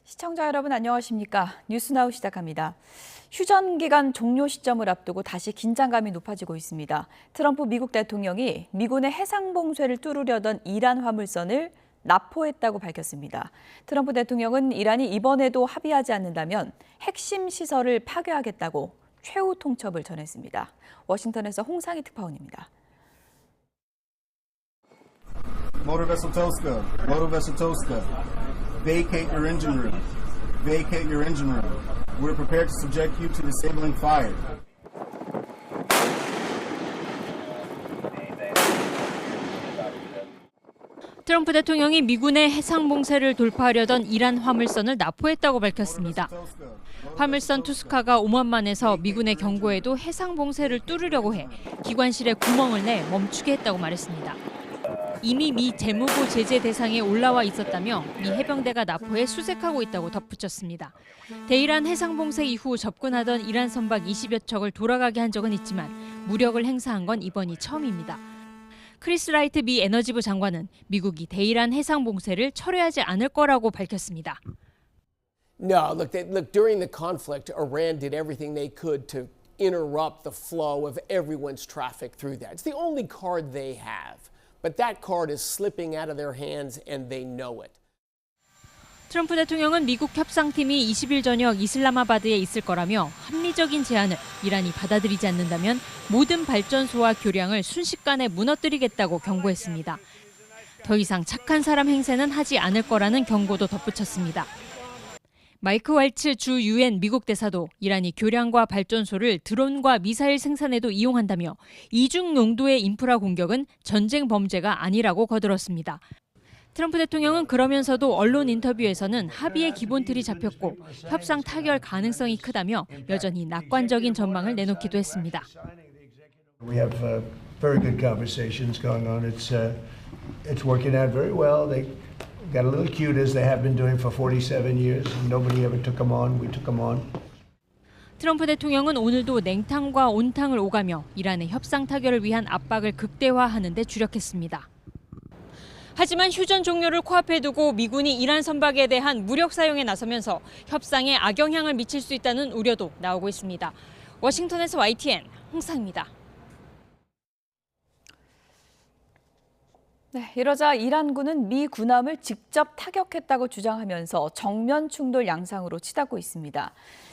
시청자 여러분 안녕하십니까? 뉴스나우 시작합니다. 휴전 기간 종료 시점을 앞두고 다시 긴장감이 높아지고 있습니다. 트럼프 미국 대통령이 미군의 해상 봉쇄를 뚫으려던 이란 화물선을 납포했다고 밝혔습니다. 트럼프 대통령은 이란이 이번에도 합의하지 않는다면 핵심 시설을 파괴하겠다고 최후 통첩을 전했습니다. 워싱턴에서 홍상희 특파원입니다. Motor vessel Tosca, motor vessel Tosca, vacate your engine room, vacate your engine room. We're prepared to subject you to disabling fire. 트럼프 대통령이 미군의 해상 봉쇄를 돌파하려던 이란 화물선을 납포했다고 밝혔습니다. 화물선 투스카가 오만만에서 미군의 경고에도 해상 봉쇄를 뚫으려고 해 기관실에 구멍을 내 멈추게 했다고 말했습니다. 이미 미 재무부 제재 대상에 올라와 있었다며 미 해병대가 납포해 수색하고 있다고 덧붙였습니다. 대이란 해상 봉쇄 이후 접근하던 이란 선박 20여 척을 돌아가게 한 적은 있지만 무력을 행사한 건 이번이 처음입니다. 크리스 라이트 미 에너지부 장관은 미국이 대이란 해상 봉쇄를 철회하지 않을 거라고 밝혔습니다. No, look, during the conflict, Iran did everything they could to interrupt the flow of everyone's traffic through that. It's the only card they have. But that card is slipping out of their hands and they know it. 트럼프 대통령은 미국 협상팀이 20일 저녁 이슬라마바드에 있을 거라며 합리적인 제안을 이란이 받아들이지 않는다면 모든 발전소와 교량을 순식간에 무너뜨리겠다고 경고했습니다. 더 이상 착한 사람 행세는 하지 않을 거라는 경고도 덧붙였습니다. 마이크 왈츠 주 유엔 미국 대사도 이란이 교량과 발전소를 드론과 미사일 생산에도 이용한다며 이중 용도의 인프라 공격은 전쟁 범죄가 아니라고 거들었습니다. 트럼프 대통령은 그러면서도 언론 인터뷰에서는 합의의 기본 틀이 잡혔고 협상 타결 가능성이 크다며 여전히 낙관적인 전망을 내놓기도 했습니다. We have very good conversations going on. It's working out very well. They got a little cute as they have been doing for 47 years. Nobody ever took them on. We took them on. 트럼프 대통령은 오늘도 냉탕과 온탕을 오가며 이란의 협상 타결을 위한 압박을 극대화하는 데 주력했습니다. 하지만 휴전 종료를 코앞에 두고 미군이 이란 선박에 대한 무력 사용에 나서면서 협상에 악영향을 미칠 수 있다는 우려도 나오고 있습니다. 워싱턴에서 YTN 홍상입니다. 네, 이러자 이란군은 미 군함을 직접 타격했다고 주장하면서 정면 충돌 양상으로 치닫고 있습니다.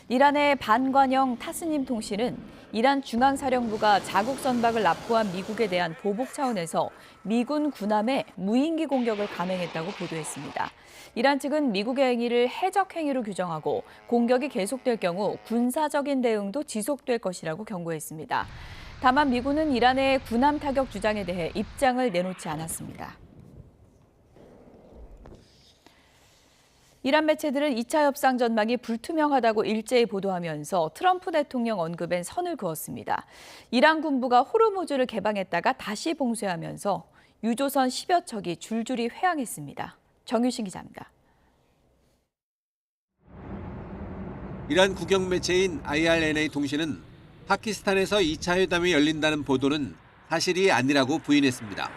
이란의 반관영 타스님 통신은 이란 중앙사령부가 자국 선박을 납포한 미국에 대한 보복 차원에서 미군 군함에 무인기 공격을 감행했다고 보도했습니다. 이란 측은 미국의 행위를 해적 행위로 규정하고 공격이 계속될 경우 군사적인 대응도 지속될 것이라고 경고했습니다. 다만 미군은 이란의 군함 타격 주장에 대해 입장을 내놓지 않았습니다. 이란 매체들은 2차 협상 전망이 불투명하다고 일제히 보도하면서 트럼프 대통령 언급엔 선을 그었습니다. 이란 군부가 호르무즈를 개방했다가 다시 봉쇄하면서 유조선 10여 척이 줄줄이 회항했습니다. 정유신 기자입니다. 이란 국영 매체인 IRNA 통신은 파키스탄에서 2차 회담이 열린다는 보도는 사실이 아니라고 부인했습니다.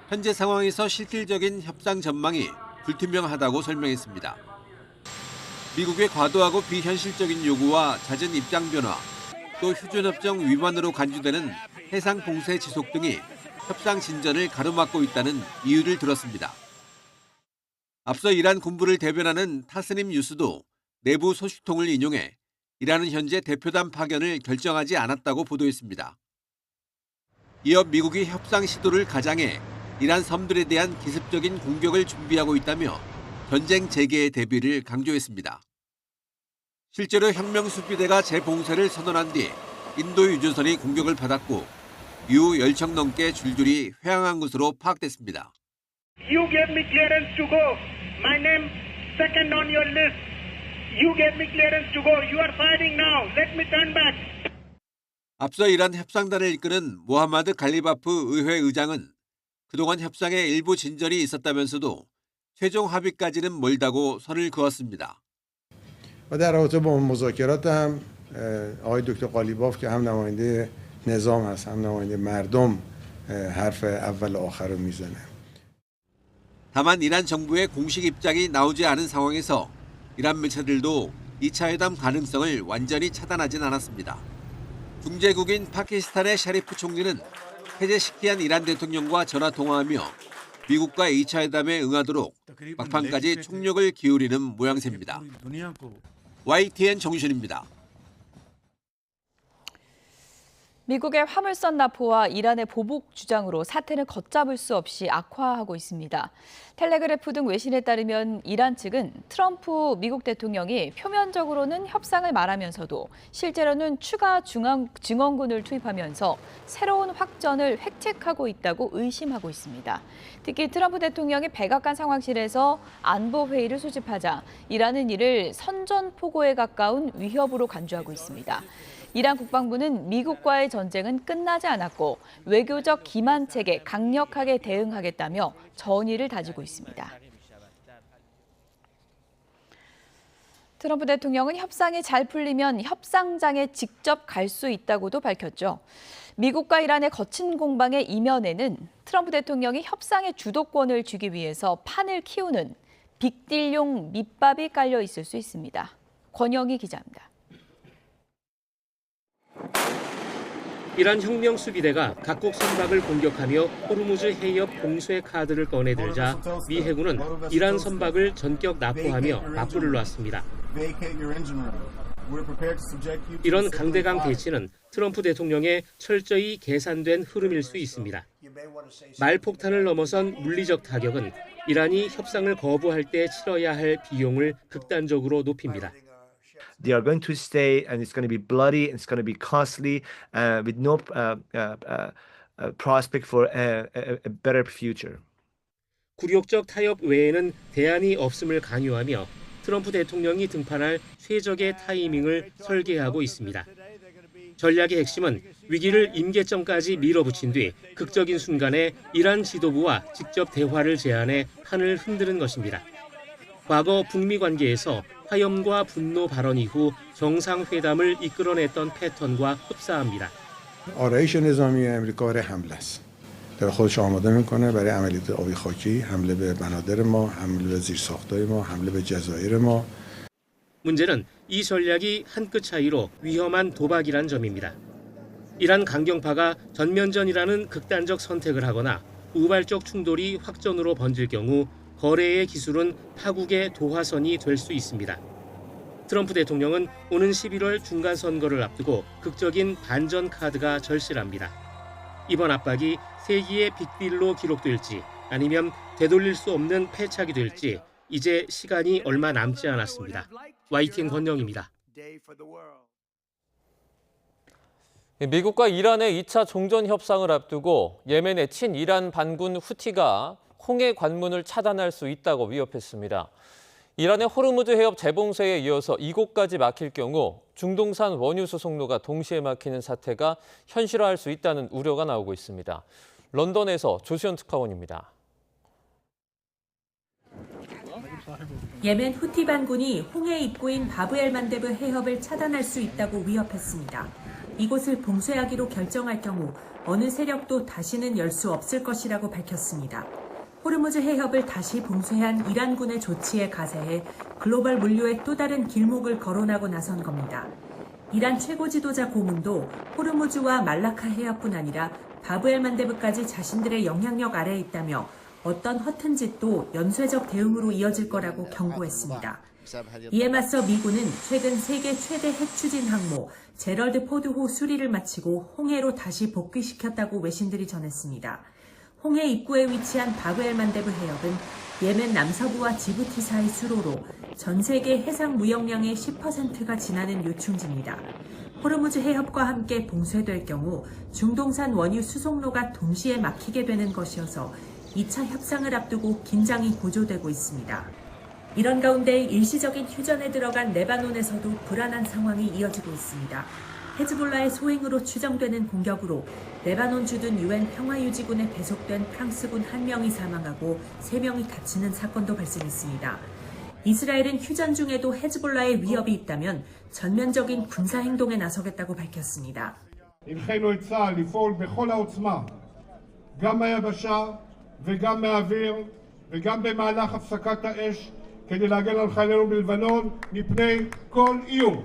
현재 상황에서 실질적인 협상 전망이 불투명하다고 설명했습니다. 미국의 과도하고 비현실적인 요구와 잦은 입장 변화, 또 휴전협정 위반으로 간주되는 해상 봉쇄 지속 등이 협상 진전을 가로막고 있다는 이유를 들었습니다. 앞서 이란 군부를 대변하는 타스님 뉴스도 내부 소식통을 인용해 이란은 현재 대표단 파견을 결정하지 않았다고 보도했습니다. 이어 미국이 협상 시도를 가장해 이란 섬들에 대한 기습적인 공격을 준비하고 있다며 전쟁 재개의 대비를 강조했습니다. 실제로 혁명수비대가 재봉쇄를 선언한 뒤 인도 유조선이 공격을 받았고 이후 10척 넘게 줄줄이 회항한 것으로 파악됐습니다. You gave me clearance to go. My name second on your list. You gave me clearance to go. You are fighting now. Let me turn back. 앞서 이란 협상단을 이끄는 모하마드 갈리바프 의회 의장은 그동안 협상에 일부 진전이 있었다면서도 최종 합의까지는 멀다고 선을 그었습니다. و در رابطه با مذاکرات هم آقای دکتر قالیباف که هم نماینده نظام هست هم نماینده مردم حرف اول و آخر رو میزنه. 다만 이란 정부의 공식 입장이 나오지 않은 상황에서 이란 매체들도 2차 회담 가능성을 완전히 차단하진 않았습니다. 중재국인 파키스탄의 샤리프 총리는 해제시키한 이란 대통령과 전화 통화하며 미국과 2차 회담에 응하도록 막판까지 총력을 기울이는 모양새입니다. YTN 정유신입니다. 미국의 화물선 납포와 이란의 보복 주장으로 사태는 걷잡을 수 없이 악화하고 있습니다. 텔레그래프 등 외신에 따르면 이란 측은 트럼프 미국 대통령이 표면적으로는 협상을 말하면서도 실제로는 추가 증원군을 투입하면서 새로운 확전을 획책하고 있다고 의심하고 있습니다. 특히 트럼프 대통령이 백악관 상황실에서 안보회의를 소집하자 이란은 이를 선전포고에 가까운 위협으로 간주하고 있습니다. 이란 국방부는 미국과의 전쟁은 끝나지 않았고 외교적 기만책에 강력하게 대응하겠다며 전의를 다지고 있습니다. 트럼프 대통령은 협상이 잘 풀리면 협상장에 직접 갈 수 있다고도 밝혔죠. 미국과 이란의 거친 공방의 이면에는 트럼프 대통령이 협상의 주도권을 쥐기 위해서 판을 키우는 빅딜용 밑밥이 깔려 있을 수 있습니다. 권영희 기자입니다. 이란 혁명 수비대가 각국 선박을 공격하며 호르무즈 해협 봉쇄 카드를 꺼내들자 미 해군은 이란 선박을 전격 납포하며 맞불을 놨습니다. 이런 강대강 대치는 트럼프 대통령의 철저히 계산된 흐름일 수 있습니다. 말폭탄을 넘어선 물리적 타격은 이란이 협상을 거부할 때 치러야 할 비용을 극단적으로 높입니다. They are going to stay, and it's going to be bloody, and it's going to be costly, with no prospect for a better future. 굴욕적 타협 외에는 대안이 없음을 강요하며 트럼프 대통령이 등판할 최적의 타이밍을 설계하고 있습니다. 전략의 핵심은 위기를 임계점까지 밀어붙인 뒤 극적인 순간에 이란 지도부와 직접 대화를 제안해 판을 흔드는 것입니다. 과거 북미 관계에서 화염과 분노 발언 이후 정상회담을 이끌어냈던 패턴과 흡사합니다. آرایش نظامی آمریکا برای حمله است. داره خودش آماده میکنه برای عملیات آبی خاکی، حمله به بنادر ما، حمله به زیرساخت‌های ما، حمله به جزایر ما. 문제는 이 전략이 한 끗 차이로 위험한 도박이란 점입니다. 이란 강경파가 전면전이라는 극단적 선택을 하거나 우발적 충돌이 확전으로 번질 경우 거래의 기술은 파국의 도화선이 될 수 있습니다. 트럼프 대통령은 오는 11월 중간선거를 앞두고 극적인 반전 카드가 절실합니다. 이번 압박이 세기의 빅딜로 기록될지 아니면 되돌릴 수 없는 패착이 될지 이제 시간이 얼마 남지 않았습니다. YTN 권영입니다. 미국과 이란의 2차 종전 협상을 앞두고 예멘의 친이란 반군 후티가 홍해 관문을 차단할 수 있다고 위협했습니다. 이란의 호르무즈 해협 재봉쇄에 이어서 이곳까지 막힐 경우 중동산 원유 수송로가 동시에 막히는 사태가 현실화할 수 있다는 우려가 나오고 있습니다. 런던에서 조수연 특파원입니다. 예멘 후티 반군이 홍해 입구인 바브엘만데브 해협을 차단할 수 있다고 위협했습니다. 이곳을 봉쇄하기로 결정할 경우 어느 세력도 다시는 열 수 없을 것이라고 밝혔습니다. 호르무즈 해협을 다시 봉쇄한 이란군의 조치에 가세해 글로벌 물류의 또 다른 길목을 거론하고 나선 겁니다. 이란 최고 지도자 고문도 호르무즈와 말라카 해협뿐 아니라 바브엘만데브까지 자신들의 영향력 아래에 있다며 어떤 허튼 짓도 연쇄적 대응으로 이어질 거라고 경고했습니다. 이에 맞서 미군은 최근 세계 최대 핵 추진 항모 제럴드 포드호 수리를 마치고 홍해로 다시 복귀시켰다고 외신들이 전했습니다. 홍해 입구에 위치한 바브엘만데브 해협은 예멘 남서부와 지부티 사이 수로로 전 세계 해상 무역량의 10%가 지나는 요충지입니다. 호르무즈 해협과 함께 봉쇄될 경우 중동산 원유 수송로가 동시에 막히게 되는 것이어서 2차 협상을 앞두고 긴장이 고조되고 있습니다. 이런 가운데 일시적인 휴전에 들어간 레바논에서도 불안한 상황이 이어지고 있습니다. 헤즈볼라의 소행으로 추정되는 공격으로 레바논 주둔 유엔 평화유지군에 배속된 프랑스군 1명이 사망하고 3명이 다치는 사건도 발생했습니다. 이스라엘은 휴전 중에도 헤즈볼라의 위협이 있다면 전면적인 군사행동에 나서겠다고 밝혔습니다. הנחינו את צה"ל לפעול בכל העוצמה, גם מהיבשה וגם מהאוויר וגם במהלך הפסקת האש, כדי להגן על חיילינו בלבנון מפני כל איום.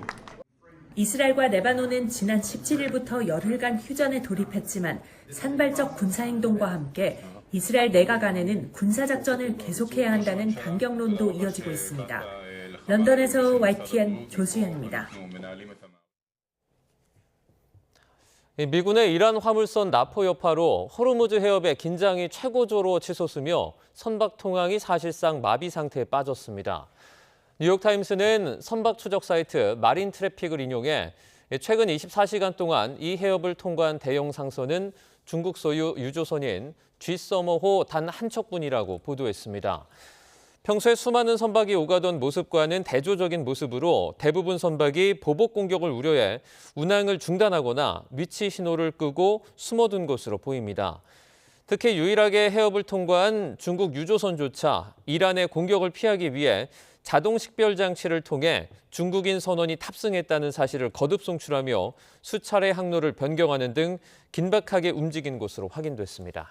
이스라엘과 레바논은 지난 17일부터 열흘간 휴전에 돌입했지만 산발적 군사행동과 함께 이스라엘 내각 안에는 군사작전을 계속해야 한다는 강경론도 이어지고 있습니다. 런던에서 YTN 조수연입니다. 미군의 이란 화물선 나포 여파로 호르무즈 해협의 긴장이 최고조로 치솟으며 선박 통항이 사실상 마비 상태에 빠졌습니다. 뉴욕타임스는 선박 추적 사이트 마린 트래픽을 인용해 최근 24시간 동안 이 해협을 통과한 대형 상선은 중국 소유 유조선인 G서머호 단 한 척뿐이라고 보도했습니다. 평소에 수많은 선박이 오가던 모습과는 대조적인 모습으로 대부분 선박이 보복 공격을 우려해 운항을 중단하거나 위치 신호를 끄고 숨어둔 것으로 보입니다. 특히 유일하게 해협을 통과한 중국 유조선조차 이란의 공격을 피하기 위해 자동 식별 장치를 통해 중국인 선원이 탑승했다는 사실을 거듭 송출하며 수차례 항로를 변경하는 등 긴박하게 움직인 것으로 확인됐습니다.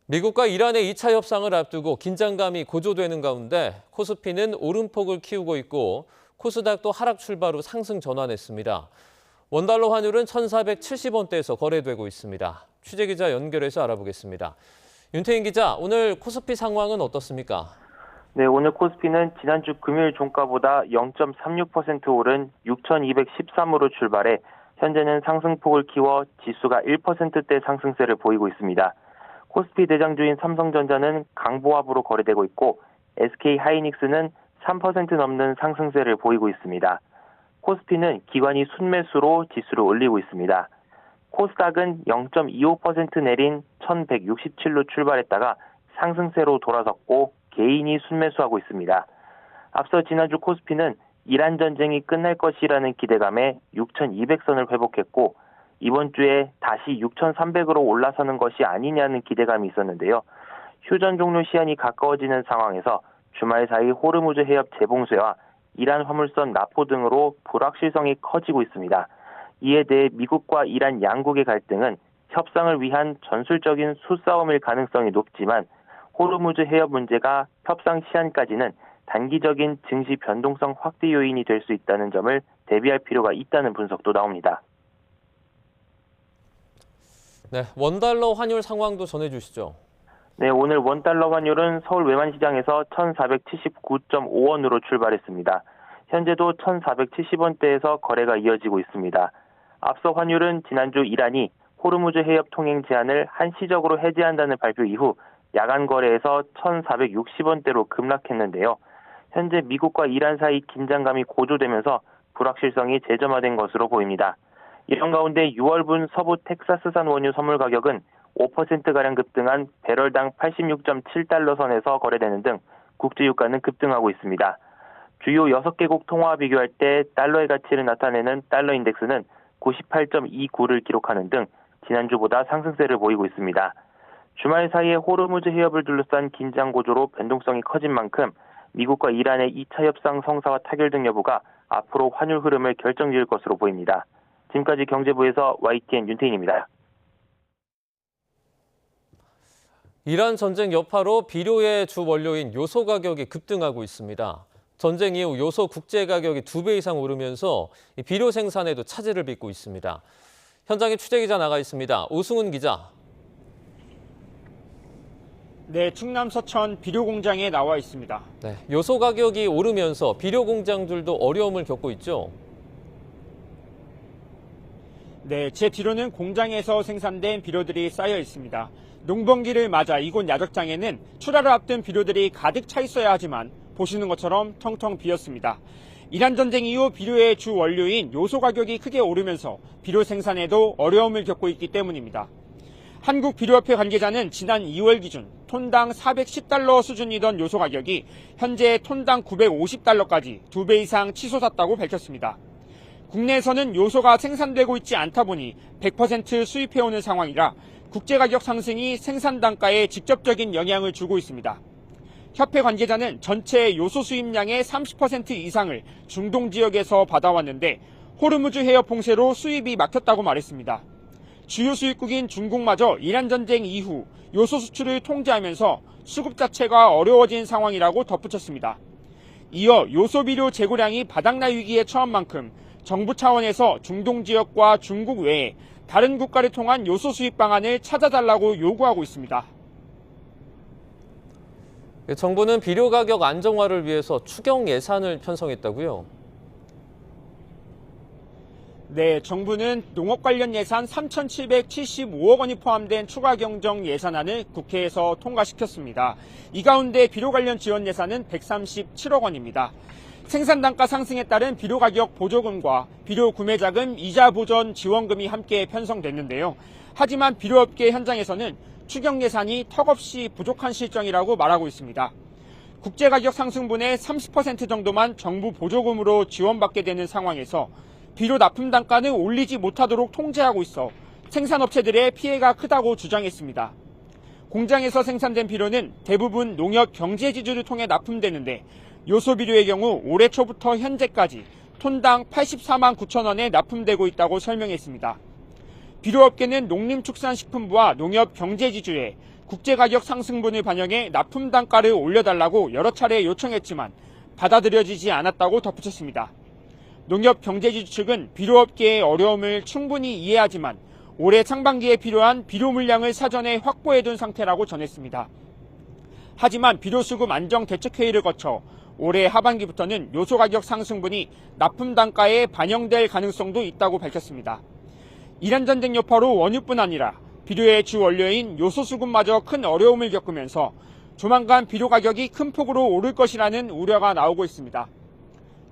미국과 이란의 2차 협상을 앞두고 긴장감이 고조되는 가운데 코스피는 오름폭을 키우고 있고 코스닥도 하락 출발 후 상승 전환했습니다. 원달러 환율은 1,470원대에서 거래되고 있습니다. 취재기자 연결해서 알아보겠습니다. 윤태인 기자, 오늘 코스피 상황은 어떻습니까? 네, 오늘 코스피는 지난주 금요일 종가보다 0.36% 오른 6,213으로 출발해 현재는 상승폭을 키워 지수가 1%대 상승세를 보이고 있습니다. 코스피 대장주인 삼성전자는 강보합으로 거래되고 있고 SK하이닉스는 3% 넘는 상승세를 보이고 있습니다. 코스피는 기관이 순매수로 지수를 올리고 있습니다. 코스닥은 0.25% 내린 1167로 출발했다가 상승세로 돌아섰고 개인이 순매수하고 있습니다. 앞서 지난주 코스피는 이란 전쟁이 끝날 것이라는 기대감에 6,200선을 회복했고 이번 주에 다시 6,300으로 올라서는 것이 아니냐는 기대감이 있었는데요. 휴전 종료 시한이 가까워지는 상황에서 주말 사이 호르무즈 해협 재봉쇄와 이란 화물선 나포 등으로 불확실성이 커지고 있습니다. 이에 대해 미국과 이란 양국의 갈등은 협상을 위한 전술적인 수싸움일 가능성이 높지만 호르무즈 해협 문제가 협상 시한까지는 단기적인 증시 변동성 확대 요인이 될 수 있다는 점을 대비할 필요가 있다는 분석도 나옵니다. 네, 원달러 환율 상황도 전해주시죠. 네, 오늘 원달러 환율은 서울 외환시장에서 1,479.5원으로 출발했습니다. 현재도 1,470원대에서 거래가 이어지고 있습니다. 앞서 환율은 지난주 이란이 호르무즈 해협 통행 제한을 한시적으로 해제한다는 발표 이후 야간 거래에서 1,460원대로 급락했는데요. 현재 미국과 이란 사이 긴장감이 고조되면서 불확실성이 재점화된 것으로 보입니다. 이런 가운데 6월분 서부 텍사스산 원유 선물 가격은 5%가량 급등한 배럴당 86.7달러 선에서 거래되는 등 국제유가는 급등하고 있습니다. 주요 6개국 통화와 비교할 때 달러의 가치를 나타내는 달러 인덱스는 98.29를 기록하는 등 지난주보다 상승세를 보이고 있습니다. 주말 사이에 호르무즈 해협을 둘러싼 긴장 고조로 변동성이 커진 만큼 미국과 이란의 2차 협상 성사와 타결 등 여부가 앞으로 환율 흐름을 결정지을 것으로 보입니다. 지금까지 경제부에서 YTN 윤태인입니다. 이란 전쟁 여파로 비료의 주 원료인 요소 가격이 급등하고 있습니다. 전쟁 이후 요소 국제 가격이 2배 이상 오르면서 비료 생산에도 차질을 빚고 있습니다. 현장에 취재기자 나가 있습니다. 오승훈 기자. 네, 충남 서천 비료 공장에 나와 있습니다. 네, 요소 가격이 오르면서 비료 공장들도 어려움을 겪고 있죠. 네, 제 뒤로는 공장에서 생산된 비료들이 쌓여 있습니다. 농번기를 맞아 이곳 야적장에는 출하를 앞둔 비료들이 가득 차 있어야 하지만 보시는 것처럼 텅텅 비었습니다. 이란 전쟁 이후 비료의 주 원료인 요소 가격이 크게 오르면서 비료 생산에도 어려움을 겪고 있기 때문입니다. 한국비료협회 관계자는 지난 2월 기준 톤당 410달러 수준이던 요소 가격이 현재 톤당 950달러까지 2배 이상 치솟았다고 밝혔습니다. 국내에서는 요소가 생산되고 있지 않다 보니 100% 수입해오는 상황이라 국제가격 상승이 생산 단가에 직접적인 영향을 주고 있습니다. 협회 관계자는 전체 요소 수입량의 30% 이상을 중동 지역에서 받아왔는데 호르무즈 해협 봉쇄로 수입이 막혔다고 말했습니다. 주요 수입국인 중국마저 이란 전쟁 이후 요소 수출을 통제하면서 수급 자체가 어려워진 상황이라고 덧붙였습니다. 이어 요소 비료 재고량이 바닥날 위기에 처한 만큼 정부 차원에서 중동 지역과 중국 외에 다른 국가를 통한 요소 수입 방안을 찾아달라고 요구하고 있습니다. 정부는 비료 가격 안정화를 위해서 추경 예산을 편성했다고요? 네, 정부는 농업 관련 예산 3,775억 원이 포함된 추가 경정 예산안을 국회에서 통과시켰습니다. 이 가운데 비료 관련 지원 예산은 137억 원입니다. 생산 단가 상승에 따른 비료 가격 보조금과 비료 구매 자금 이자 보전 지원금이 함께 편성됐는데요. 하지만 비료업계 현장에서는 추경 예산이 턱없이 부족한 실정이라고 말하고 있습니다. 국제가격 상승분의 30% 정도만 정부 보조금으로 지원받게 되는 상황에서 비료 납품 단가는 올리지 못하도록 통제하고 있어 생산업체들의 피해가 크다고 주장했습니다. 공장에서 생산된 비료는 대부분 농협 경제지주를 통해 납품되는데 요소비료의 경우 올해 초부터 현재까지 톤당 84만 9천 원에 납품되고 있다고 설명했습니다. 비료업계는 농림축산식품부와 농협 경제지주에 국제가격 상승분을 반영해 납품 단가를 올려달라고 여러 차례 요청했지만 받아들여지지 않았다고 덧붙였습니다. 농협 경제지주 측은 비료업계의 어려움을 충분히 이해하지만 올해 상반기에 필요한 비료 물량을 사전에 확보해둔 상태라고 전했습니다. 하지만 비료수급 안정대책회의를 거쳐 올해 하반기부터는 요소가격 상승분이 납품 단가에 반영될 가능성도 있다고 밝혔습니다. 이란 전쟁 여파로 원유뿐 아니라 비료의 주 원료인 요소 수급마저 큰 어려움을 겪으면서 조만간 비료 가격이 큰 폭으로 오를 것이라는 우려가 나오고 있습니다.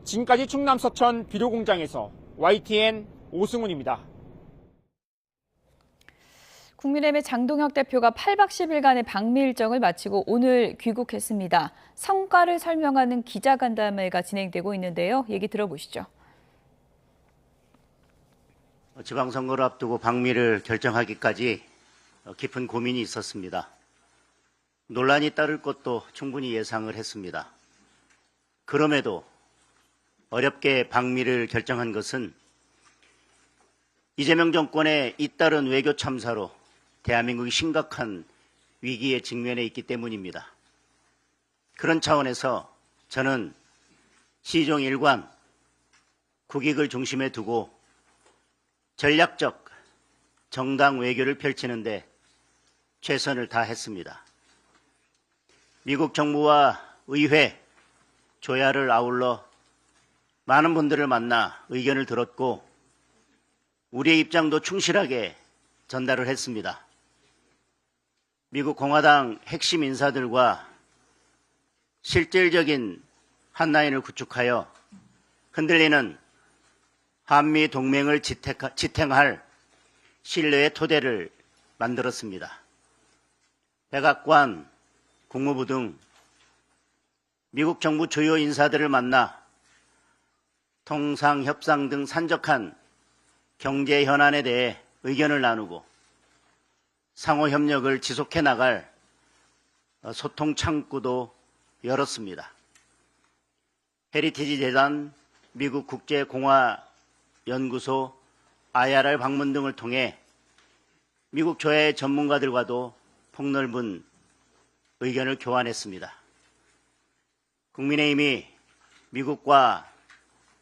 지금까지 충남 서천 비료공장에서 YTN 오승훈입니다. 국민의힘의 장동혁 대표가 8박 10일간의 방미 일정을 마치고 오늘 귀국했습니다. 성과를 설명하는 기자간담회가 진행되고 있는데요. 얘기 들어보시죠. 지방선거를 앞두고 방미를 결정하기까지 깊은 고민이 있었습니다. 논란이 따를 것도 충분히 예상을 했습니다. 그럼에도 어렵게 방미를 결정한 것은 이재명 정권의 잇따른 외교 참사로 대한민국이 심각한 위기에 직면해 있기 때문입니다. 그런 차원에서 저는 시종 일관 국익을 중심에 두고 전략적 정당 외교를 펼치는데 최선을 다했습니다. 미국 정부와 의회, 조야를 아울러 많은 분들을 만나 의견을 들었고 우리의 입장도 충실하게 전달을 했습니다. 미국 공화당 핵심 인사들과 실질적인 한라인을 구축하여 흔들리는 한미 동맹을 지탱할 신뢰의 토대를 만들었습니다. 백악관, 국무부 등 미국 정부 주요 인사들을 만나 통상, 협상 등 산적한 경제 현안에 대해 의견을 나누고 상호 협력을 지속해 나갈 소통 창구도 열었습니다. 헤리티지 재단, 미국 국제공화연구소, IRR 방문 등을 통해 미국 조야의 전문가들과도 폭넓은 의견을 교환했습니다. 국민의힘이 미국과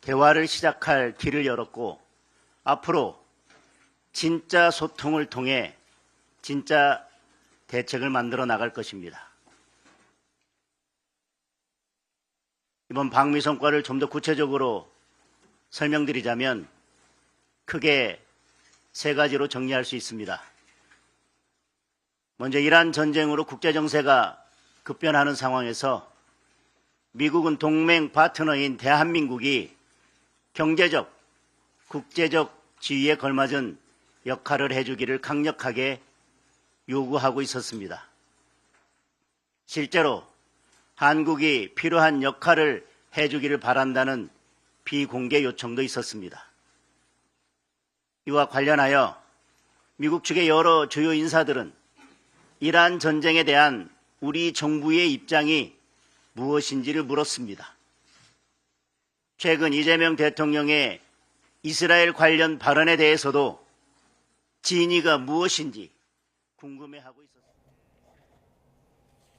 대화를 시작할 길을 열었고 앞으로 진짜 소통을 통해 진짜 대책을 만들어 나갈 것입니다. 이번 방미 성과를 좀 더 구체적으로 설명드리자면 크게 세 가지로 정리할 수 있습니다. 먼저 이란 전쟁으로 국제정세가 급변하는 상황에서 미국은 동맹 파트너인 대한민국이 경제적, 국제적 지위에 걸맞은 역할을 해주기를 강력하게 요구하고 있었습니다. 실제로 한국이 필요한 역할을 해주기를 바란다는 비공개 요청도 있었습니다. 이와 관련하여 미국 측의 여러 주요 인사들은 이란 전쟁에 대한 우리 정부의 입장이 무엇인지를 물었습니다. 최근 이재명 대통령의 이스라엘 관련 발언에 대해서도 진위가 무엇인지 궁금해하고 있었습니다.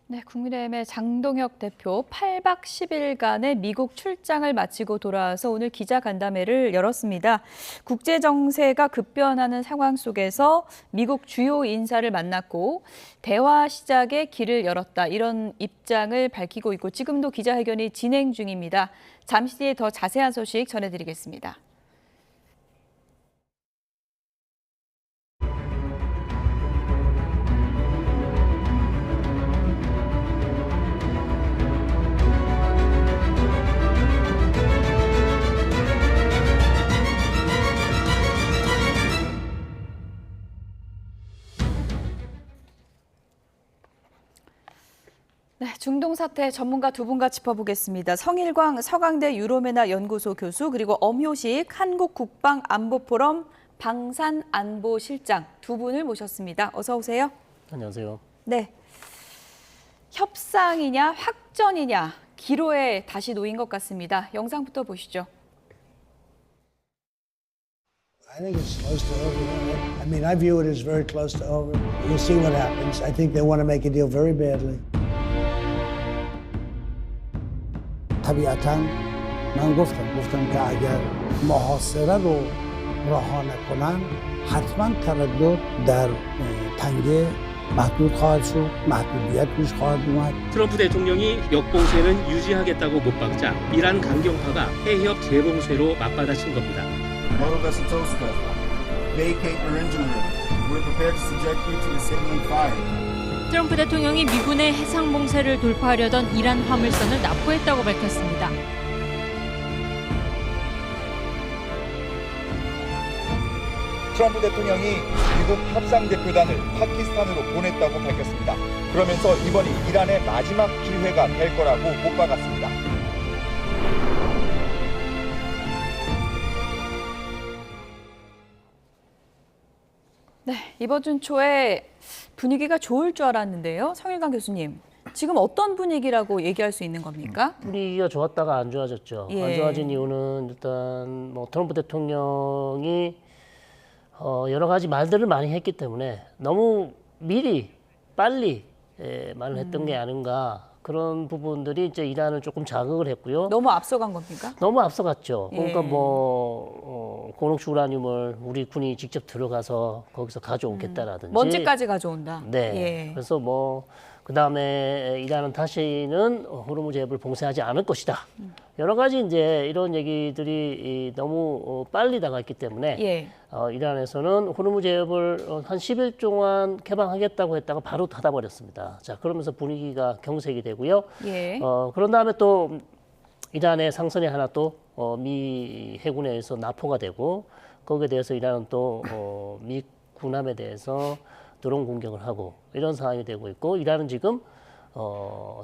네, 국민의힘의 장동혁 대표 8박 10일간의 미국 출장을 마치고 돌아와서 오늘 기자간담회를 열었습니다. 국제 정세가 급변하는 상황 속에서 미국 주요 인사를 만났고 대화 시작에 길을 열었다, 이런 입장을 밝히고 있고 지금도 기자회견이 진행 중입니다. 잠시 뒤에 더 자세한 소식 전해드리겠습니다. 네, 중동 사태 전문가 두 분과 짚어보겠습니다. 성일광 서강대 유로메나 연구소 교수, 그리고 엄효식 한국국방안보포럼 방산안보실장 두 분을 모셨습니다. 어서 오세요. 안녕하세요. 네, 협상이냐 확전이냐 기로에 다시 놓인 것 같습니다. 영상부터 보시죠. I think it's close to over. I mean, I view it as very close to over. We'll see what happens. I think they want to make a deal very badly. طبیعتاً من گفتم که اگر محاصره رو رها نکنن حتما تردد در تنگه محدود خواهد شد، محدودیت پیش خواهد اومد. 트럼프 대통령이 역봉쇄는 유지하겠다고 못 박자 이란 강경파가 해협 재봉쇄로 맞받아친 겁니다. Motor vessel Toska, vacate your engine room. We're prepared to subject you to the same fire. 트럼프 대통령이 미군의 해상 봉쇄를 돌파하려던 이란 화물선을 납포했다고 밝혔습니다. 트럼프 대통령이 미국 협상대표단을 파키스탄으로 보냈다고 밝혔습니다. 그러면서 이번이 이란의 마지막 기회가 될 거라고 못 박았습니다. 네, 이번 주 초에 분위기가 좋을 줄 알았는데요. 성일광 교수님, 지금 어떤 분위기라고 얘기할 수 있는 겁니까? 분위기가 좋았다가 안 좋아졌죠. 예. 안 좋아진 이유는 일단 뭐 트럼프 대통령이 여러 가지 말들을 많이 했기 때문에 너무 미리 빨리 말을 했던 게 아닌가, 그런 부분들이 이제 이란을 조금 자극을 했고요. 너무 앞서간 겁니까? 너무 앞서갔죠. 그러니까 예. 고농축 우라늄을 우리 군이 직접 들어가서 거기서 가져오겠다라든지 먼지까지 가져온다. 네. 예. 그래서 그다음에 이란은 다시는 호르무즈 해협을 봉쇄하지 않을 것이다. 여러 가지 이제 이런 얘기들이 너무 빨리 나갔기 때문에 예. 이란에서는 호르무즈 해협을 한 10일 동안 개방하겠다고 했다가 바로 닫아버렸습니다. 자, 그러면서 분위기가 경색이 되고요. 예. 그런 다음에 또 이란의 상선이 하나 또 미 해군에 의해서 납포가 되고, 거기에 대해서 이란은 또 미 군함에 대해서 드론 공격을 하고 이런 상황이 되고 있고, 이란은 지금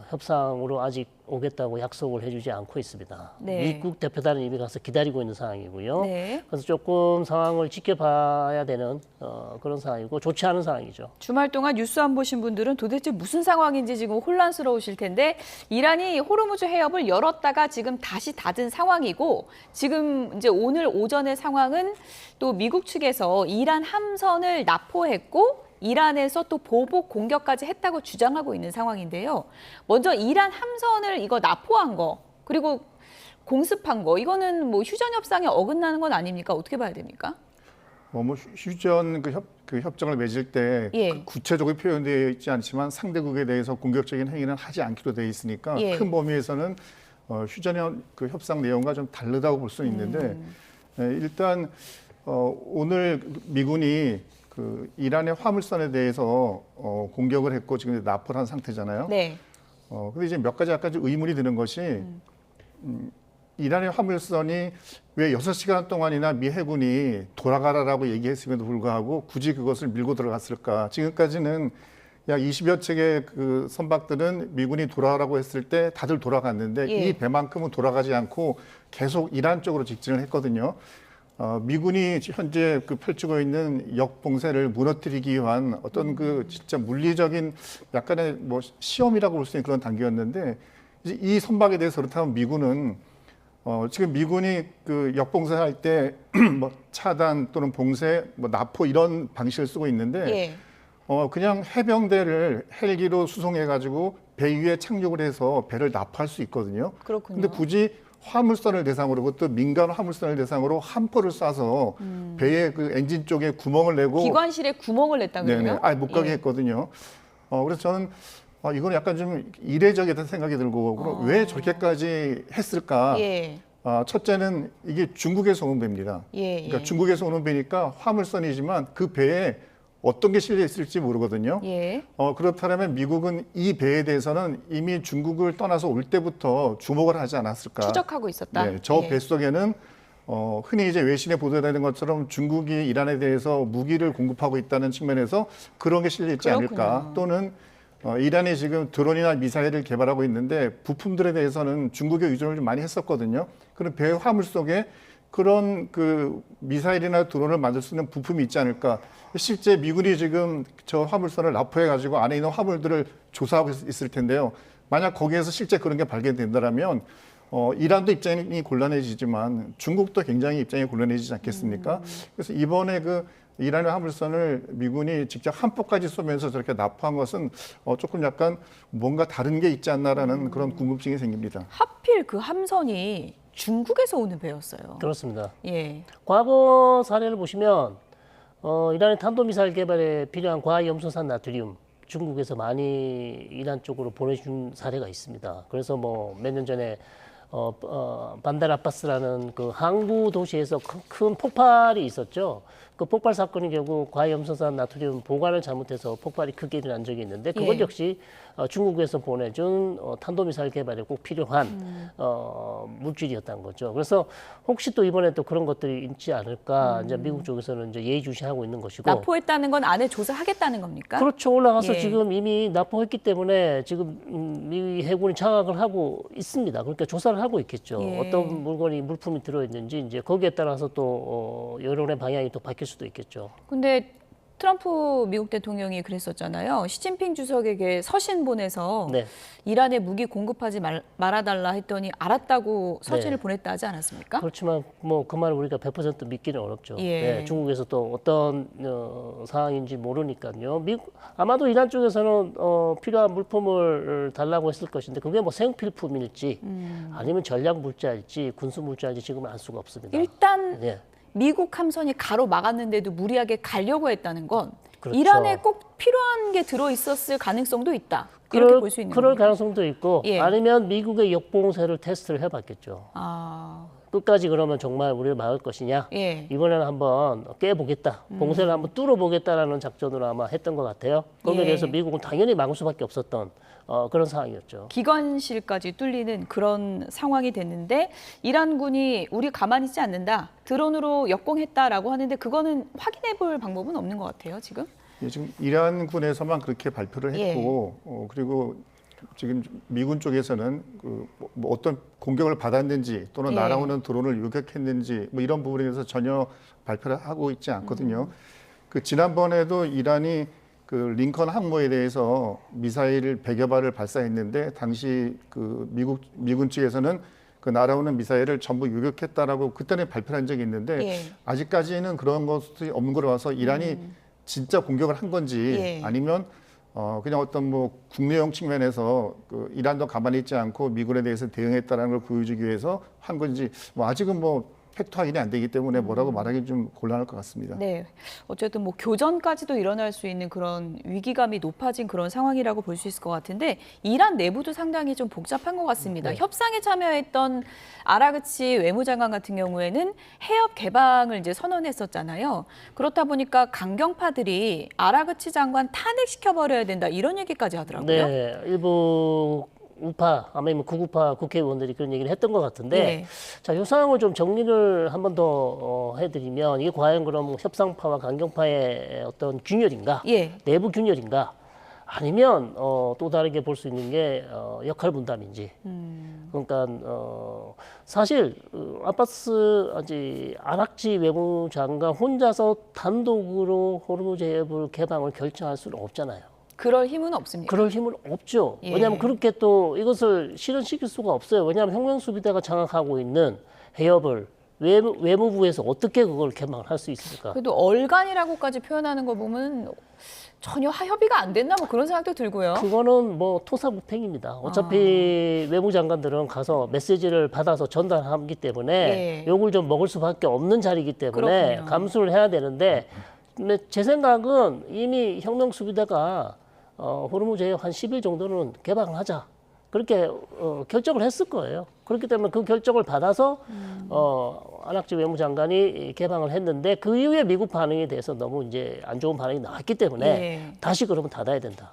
협상으로 아직 오겠다고 약속을 해주지 않고 있습니다. 네. 미국 대표단은 이미 가서 기다리고 있는 상황이고요. 네. 그래서 조금 상황을 지켜봐야 되는 그런 상황이고, 좋지 않은 상황이죠. 주말 동안 뉴스 안 보신 분들은 도대체 무슨 상황인지 지금 혼란스러우실 텐데, 이란이 호르무즈 해협을 열었다가 지금 다시 닫은 상황이고, 지금 이제 오늘 오전의 상황은 또 미국 측에서 이란 함선을 납포했고 이란에서 또 보복 공격까지 했다고 주장하고 있는 상황인데요. 먼저 이란 함선을 이거 납포한 거, 그리고 공습한 거, 이거는 뭐 휴전 협상에 어긋나는 건 아닙니까? 어떻게 봐야 됩니까? 휴전 그 협정을 맺을 때 예. 구체적으로 표현되어 있지 않지만 상대국에 대해서 공격적인 행위는 하지 않기로 되어 있으니까 예. 큰 범위에서는 휴전 그 협상 내용과 좀 다르다고 볼 수는 있는데, 일단 오늘 미군이 그 이란의 화물선에 대해서 공격을 했고 지금 납포를 한 상태잖아요. 네. 근데 이제 몇 가지 약간 좀 의문이 드는 것이 이란의 화물선이 왜 6시간 동안이나 미 해군이 돌아가라라고 얘기했음에도 불구하고 굳이 그것을 밀고 들어갔을까? 지금까지는 약 20여 척의 그 선박들은 미군이 돌아가라고 했을 때 다들 돌아갔는데 예. 이 배만큼은 돌아가지 않고 계속 이란 쪽으로 직진을 했거든요. 미군이 현재 그 펼치고 있는 역봉쇄를 무너뜨리기 위한 어떤 그 진짜 물리적인 약간의 뭐 시험이라고 볼 수 있는 그런 단계였는데, 이제 이 선박에 대해서 그렇다면 미군은 지금 미군이 그 역봉쇄할 때 뭐 차단 또는 봉쇄, 뭐 납포 이런 방식을 쓰고 있는데 예. 그냥 해병대를 헬기로 수송해가지고 배 위에 착륙을 해서 배를 납포할 수 있거든요. 그렇군요. 근데 굳이 화물선을 대상으로 그것도 민간 화물선을 대상으로 함포를 쏴서 배의 그 엔진 쪽에 구멍을 내고 기관실에 구멍을 냈다 그래요? 네네, 아예 못 가게 예. 했거든요. 그래서 저는 이건 약간 좀 이례적이다는 생각이 들고 왜 저렇게까지 했을까? 예. 첫째는 이게 중국에서 오는 배입니다. 예, 그러니까 예. 중국에서 오는 배니까 화물선이지만 그 배에 어떤 게 실려 있을지 모르거든요. 예. 그렇다면 미국은 이 배에 대해서는 이미 중국을 떠나서 올 때부터 주목을 하지 않았을까? 추적하고 있었다. 네, 저 예. 배 속에는 흔히 이제 외신에 보도되는 것처럼 중국이 이란에 대해서 무기를 공급하고 있다는 측면에서 그런 게 실려 있지 그렇군요. 않을까? 또는 이란이 지금 드론이나 미사일을 개발하고 있는데 부품들에 대해서는 중국에 의존을 좀 많이 했었거든요. 그런 배 화물 속에 그런 그 미사일이나 드론을 만들 수 있는 부품이 있지 않을까? 실제 미군이 지금 저 화물선을 납포해가지고 안에 있는 화물들을 조사하고 있을 텐데요. 만약 거기에서 실제 그런 게 발견된다면 이란도 입장이 곤란해지지만 중국도 굉장히 입장이 곤란해지지 않겠습니까? 그래서 이번에 그 이란의 화물선을 미군이 직접 함포까지 쏘면서 저렇게 납포한 것은 조금 약간 뭔가 다른 게 있지 않나라는 그런 궁금증이 생깁니다. 하필 그 함선이 중국에서 오는 배였어요. 그렇습니다. 예. 과거 사례를 보시면 이란의 탄도미사일 개발에 필요한 과염소산 나트륨 중국에서 많이 이란 쪽으로 보내준 사례가 있습니다. 그래서 뭐 몇 년 전에 반달 아바스라는 그 항구 도시에서 큰 폭발이 있었죠. 그 폭발 사건이 결국 과염소산 나트륨 보관을 잘못해서 폭발이 크게 일어난 적이 있는데 그것 예. 역시 중국에서 보내준 탄도미사일 개발에 꼭 필요한 물질이었다는 거죠. 그래서 혹시 또 이번에 또 그런 것들이 있지 않을까 이제 미국 쪽에서는 이제 예의주시하고 있는 것이고. 납포했다는 건 안에 조사하겠다는 겁니까? 그렇죠. 올라가서 예. 지금 이미 납포했기 때문에 지금 미 해군이 장악을 하고 있습니다. 그러니까 조사를 하고 있겠죠. 예. 어떤 물품이 들어있는지 이제 거기에 따라서 또 여론의 방향이 또 바뀔 수도 있겠죠. 근데 트럼프 미국 대통령이 그랬었잖아요. 시진핑 주석에게 서신 보내서 네. 이란에 무기 공급하지 말아달라 했더니 알았다고 서신을 네. 보냈다 하지 않았습니까? 그렇지만 뭐 그 말을 우리가 100% 믿기는 어렵죠. 예. 네, 중국에서 또 어떤 상황인지 모르니까요. 아마도 이란 쪽에서는 필요한 물품을 달라고 했을 것인데 그게 뭐 생필품일지 아니면 전략 물자일지 군수 물자일지 지금은 알 수가 없습니다. 일단 네. 미국 함선이 가로막았는데도 무리하게 가려고 했다는 건 그렇죠. 이란에 꼭 필요한 게 들어있었을 가능성도 있다. 이렇게 볼 수 있는 그럴 겁니까? 가능성도 있고 예. 아니면 미국의 역봉쇄를 테스트를 해봤겠죠. 아, 끝까지 그러면 정말 우리를 막을 것이냐. 예. 이번에는 한번 깨보겠다. 봉쇄를 한번 뚫어보겠다라는 작전으로 아마 했던 것 같아요. 거기에 예. 대해서 미국은 당연히 막을 수밖에 없었던 그런 상황이었죠. 기관실까지 뚫리는 그런 상황이 됐는데 이란군이 우리 가만히 있지 않는다. 드론으로 역공했다라고 하는데 그거는 확인해 볼 방법은 없는 것 같아요, 지금. 예, 지금 이란군에서만 그렇게 발표를 했고 그리고 지금 미군 쪽에서는 뭐 어떤 공격을 받았는지 또는 예. 날아오는 드론을 요격했는지 뭐 이런 부분에 대해서 전혀 발표를 하고 있지 않거든요. 그 지난번에도 이란이 그 링컨 항모에 대해서 미사일을 100여 발을 발사했는데 당시 그 미군 측에서는 그 날아오는 미사일을 전부 요격했다라고 그때는 발표한 적이 있는데 예. 아직까지는 그런 것이 없는 거로 와서 이란이 진짜 공격을 한 건지 예. 아니면 그냥 어떤 뭐 국내용 측면에서 그 이란도 가만히 있지 않고 미군에 대해서 대응했다라는 걸 보여주기 위해서 한 건지 뭐 아직은 뭐 팩트 확인이 안 되기 때문에 뭐라고 말하기 좀 곤란할 것 같습니다. 네, 어쨌든 뭐 교전까지도 일어날 수 있는 그런 위기감이 높아진 그런 상황이라고 볼 수 있을 것 같은데 이란 내부도 상당히 좀 복잡한 것 같습니다. 네. 협상에 참여했던 아라그치 외무장관 같은 경우에는 해협 개방을 이제 선언했었잖아요. 그렇다 보니까 강경파들이 아라그치 장관 탄핵시켜 버려야 된다 이런 얘기까지 하더라고요. 네, 일부 우파 아니면 극우파 국회의원들이 그런 얘기를 했던 것 같은데 네. 자, 이 상황을 좀 정리를 한 번 더 해드리면 이게 과연 그럼 협상파와 강경파의 어떤 균열인가 예. 내부 균열인가 아니면 또 다르게 볼 수 있는 게 역할 분담인지 그러니까 사실 아바스 아락치 외무장관 혼자서 단독으로 호르무즈 해협을 개방을 결정할 수는 없잖아요. 그럴 힘은 없습니까? 그럴 힘은 없죠. 예. 왜냐하면 그렇게 또 이것을 실현시킬 수가 없어요. 왜냐하면 혁명수비대가 장악하고 있는 해협을 외무부에서 어떻게 그걸 개방을 할 수 있습니까? 그래도 얼간이라고까지 표현하는 거 보면 전혀 협의가 안 됐나 뭐 그런 생각도 들고요. 그거는 뭐 토사구팽입니다. 어차피 외무장관들은 가서 메시지를 받아서 전달하기 때문에 예. 욕을 좀 먹을 수밖에 없는 자리이기 때문에 그렇군요. 감수를 해야 되는데 근데 제 생각은 이미 혁명수비대가 호르무즈 해협 한 10일 정도는 개방을 하자. 그렇게 결정을 했을 거예요. 그렇기 때문에 그 결정을 받아서 안학지 외무장관이 개방을 했는데 그 이후에 미국 반응에 대해서 너무 이제 안 좋은 반응이 나왔기 때문에 예. 다시 그러면 닫아야 된다.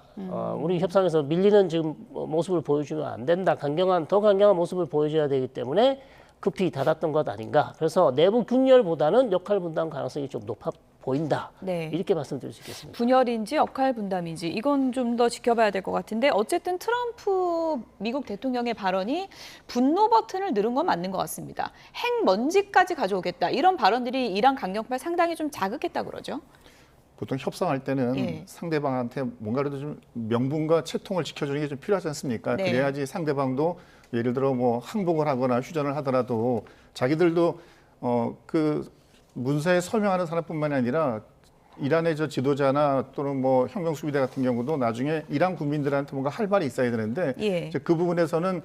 우리 협상에서 밀리는 지금 모습을 보여주면 안 된다. 더 강경한 모습을 보여줘야 되기 때문에 급히 닫았던 것 아닌가. 그래서 내부 균열보다는 역할 분담 가능성이 좀 높아 보인다. 네. 이렇게 말씀드릴 수 있겠습니다. 분열인지 역할 분담인지 이건 좀 더 지켜봐야 될 것 같은데 어쨌든 트럼프 미국 대통령의 발언이 분노 버튼을 누른 건 맞는 것 같습니다. 핵먼지까지 가져오겠다. 이런 발언들이 이란 강경파를 상당히 좀 자극했다고 그러죠. 보통 협상할 때는 예. 상대방한테 뭔가라도 좀 명분과 채통을 지켜주는 게 좀 필요하지 않습니까? 네. 그래야지 상대방도 예를 들어 뭐 항복을 하거나 휴전을 하더라도 자기들도 그 문서에 설명하는 사람뿐만이 아니라 이란의 저 지도자나 또는 뭐 혁명수비대 같은 경우도 나중에 이란 국민들한테 뭔가 할 말이 있어야 되는데 예. 이제 그 부분에서는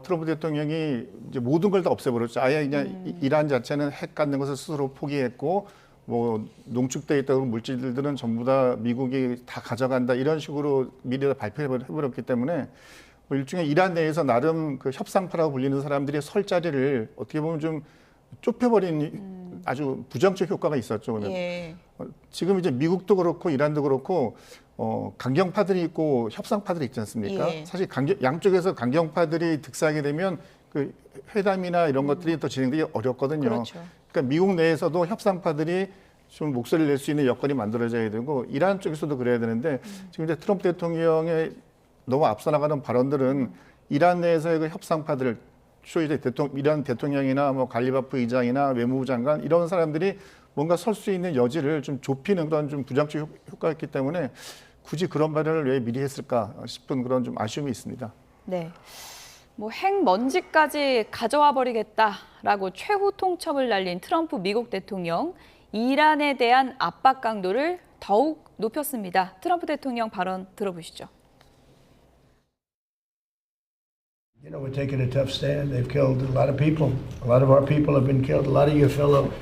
트럼프 대통령이 이제 모든 걸 다 없애버렸죠. 아예 그냥 이란 자체는 핵 갖는 것을 스스로 포기했고 뭐 농축돼 있다고 물질들은 전부 다 미국이 다 가져간다 이런 식으로 미리 발표해버렸기 때문에 뭐 일종의 이란 내에서 나름 그 협상파라고 불리는 사람들이 설 자리를 어떻게 보면 좀 좁혀버린 아주 부정적 효과가 있었죠. 예. 지금 이제 미국도 그렇고 이란도 그렇고 강경파들이 있고 협상파들이 있지 않습니까? 예. 사실 양쪽에서 강경파들이 득세하게 되면 그 회담이나 이런 것들이 더 진행되기 어렵거든요. 그렇죠. 그러니까 미국 내에서도 협상파들이 좀 목소리를 낼 수 있는 여건이 만들어져야 되고 이란 쪽에서도 그래야 되는데 지금 이제 트럼프 대통령의 너무 앞서 나가는 발언들은 이란 내에서의 그 협상파들 주로 이제 이란 대통령이나 뭐 갈리바프 의장이나 외무부 장관 이런 사람들이 뭔가 설 수 있는 여지를 좀 좁히는 그런 좀 부정적 효과였기 때문에 굳이 그런 발언을 왜 미리 했을까 싶은 그런 좀 아쉬움이 있습니다. 네. 뭐 핵먼지까지 가져와 버리겠다라고 최후 통첩을 날린 트럼프 미국 대통령, 이란에 대한 압박 강도를 더욱 높였습니다. 트럼프 대통령 발언 들어보시죠. You know, we're taking a tough stand. They've killed a lot of people. A lot of our people have been killed. A lot of your fellow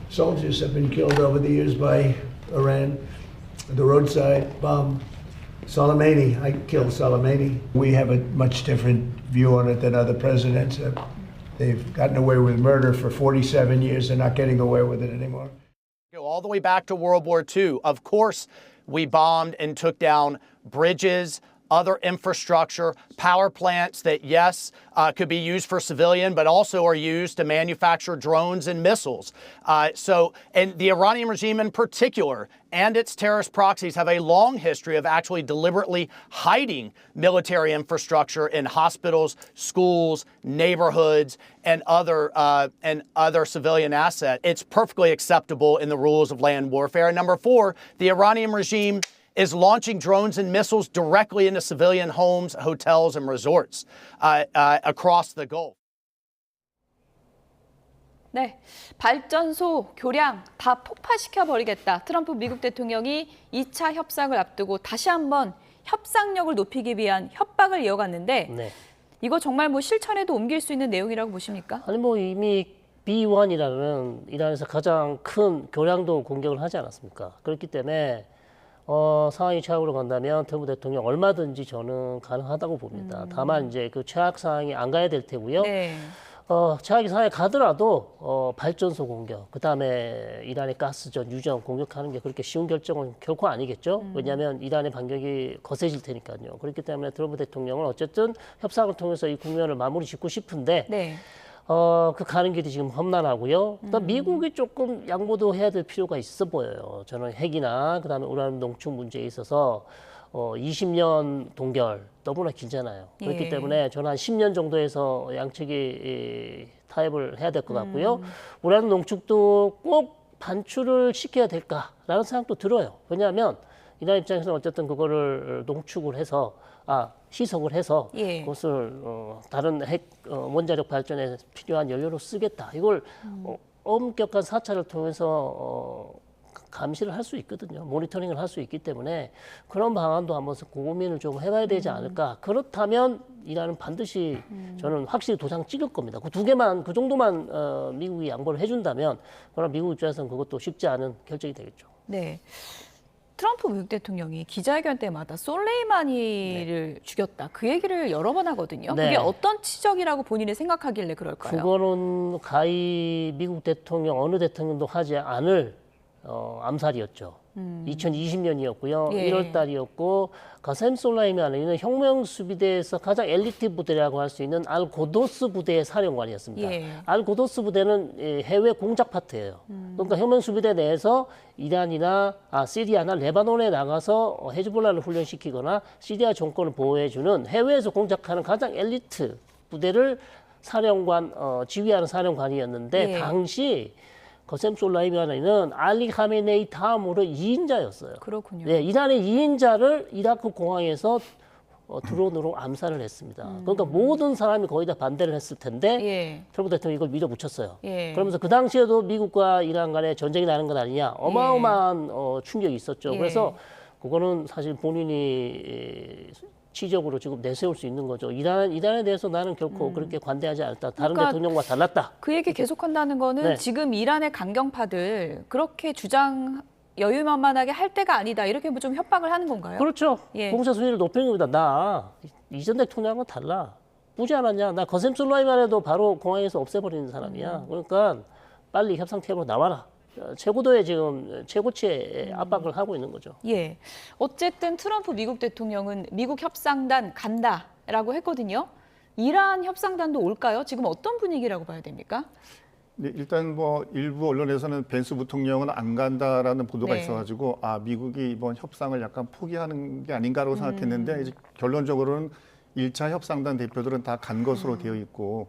soldiers have been killed over the years by Iran. The roadside bomb. Soleimani, I killed Soleimani. We have a much different view on it than other presidents. They've gotten away with murder for 47 years. They're not getting away with it anymore. Go all the way back to World War II. Of course, we bombed and took down bridges, other infrastructure, power plants that, yes, could be used for civilian, but also are used to manufacture drones and missiles. And the Iranian regime in particular and its terrorist proxies have a long history of actually deliberately hiding military infrastructure in hospitals, schools, neighborhoods, and other civilian assets. It's perfectly acceptable in the rules of land warfare. And number four, the Iranian regime is launching drones and missiles directly into civilian homes, hotels, and resorts across the Gulf. 네, 발전소, 교량 다 폭파시켜 버리겠다. 트럼프 미국 대통령이 2차 협상을 앞두고 다시 한번 협상력을 높이기 위한 협박을 이어갔는데 네. 이거 정말 뭐 실천에도 옮길 수 있는 내용이라고 보십니까? 아니 뭐 이미 B1이라는 이란에서 가장 큰 교량도 공격을 하지 않았습니까? 그렇기 때문에 상황이 최악으로 간다면 트럼프 대통령 얼마든지 저는 가능하다고 봅니다. 다만 이제 그 최악 상황이 안 가야 될 테고요. 네. 최악의 상황에 가더라도 발전소 공격, 그다음에 이란의 가스전, 유전 공격하는 게 그렇게 쉬운 결정은 결코 아니겠죠. 왜냐하면 이란의 반격이 거세질 테니까요. 그렇기 때문에 트럼프 대통령은 어쨌든 협상을 통해서 이 국면을 마무리 짓고 싶은데 네. 그 가는 길이 지금 험난하고요. 그다음 미국이 조금 양보도 해야 될 필요가 있어 보여요. 저는 핵이나 그다음에 우라늄 농축 문제에 있어서 20년 동결 너무나 길잖아요. 그렇기 예. 때문에 저는 한 10년 정도에서 양측이 타협을 해야 될 것 같고요. 우라늄 농축도 꼭 반출을 시켜야 될까라는 생각도 들어요. 왜냐하면 이란 입장에서는 어쨌든 그거를 농축을 해서 희석을 해서 예. 그것을 다른 핵 원자력 발전에 필요한 연료로 쓰겠다. 이걸 엄격한 사찰을 통해서 감시를 할 수 있거든요. 모니터링을 할 수 있기 때문에 그런 방안도 한번 고민을 좀 해봐야 되지 않을까. 그렇다면 이란은 반드시 저는 확실히 도장 찍을 겁니다. 그 두 개만, 그 정도만 미국이 양보를 해준다면 그럼 미국 입장에서는 그것도 쉽지 않은 결정이 되겠죠. 네. 트럼프 미국 대통령이 기자회견 때마다 솔레이마니를 죽였다. 그 얘기를 여러 번 하거든요. 네. 그게 어떤 치적이라고 본인이 생각하길래 그럴까요? 그거는 가히 미국 대통령 어느 대통령도 하지 않을 암살이었죠. 2020년이었고요. 예. 1월 달이었고 가셈 솔라이마니는 혁명 수비대에서 가장 엘리트 부대라고 할 수 있는 알 고도스 부대의 사령관이었습니다. 예. 알 고도스 부대는 해외 공작 파트예요. 그러니까 혁명 수비대 내에서 이란이나 시리아나 레바논에 나가서 헤즈볼라를 훈련시키거나 시리아 정권을 보호해주는 해외에서 공작하는 가장 엘리트 부대를 사령관 지휘하는 사령관이었는데 예. 당시 거셈 솔라이마니는 알리 하메네이 다음으로 2인자였어요. 그렇군요. 네, 이란의 2인자를 이라크 공항에서 드론으로 암살을 했습니다. 그러니까 모든 사람이 거의 다 반대를 했을 텐데 예. 트럼프 대통령이 이걸 밀어붙였어요. 예. 그러면서 그 당시에도 미국과 이란 간에 전쟁이 나는 것 아니냐 어마어마한 충격이 있었죠. 예. 그래서 그거는 사실 본인이 치적으로 지금 내세울 수 있는 거죠. 이란에 대해서 나는 결코 그렇게 관대하지 않다. 다른 그러니까 대통령과 달랐다. 그 얘기 계속한다는 거는 네. 지금 이란의 강경파들 그렇게 주장 여유만만하게 할 때가 아니다. 이렇게 좀 협박을 하는 건가요? 그렇죠. 예. 공사 수위를 높이는 겁니다. 나 이전 대통령하고 달라. 보지 않았냐. 나 거셈 솔라이만 해도 바로 공항에서 없애버리는 사람이야. 그러니까 빨리 협상 테이블로 나와라. 최고도의 지금 최고치의 압박을 하고 있는 거죠. 예. 어쨌든 트럼프 미국 대통령은 미국 협상단 간다라고 했거든요. 이란 협상단도 올까요? 지금 어떤 분위기라고 봐야 됩니까? 네, 일단 뭐 일부 언론에서는 벤스 부통령은 안 간다라는 보도가 네. 있어가지고 미국이 이번 협상을 약간 포기하는 게 아닌가라고 생각했는데 이제 결론적으로는 1차 협상단 대표들은 다 간 것으로 되어 있고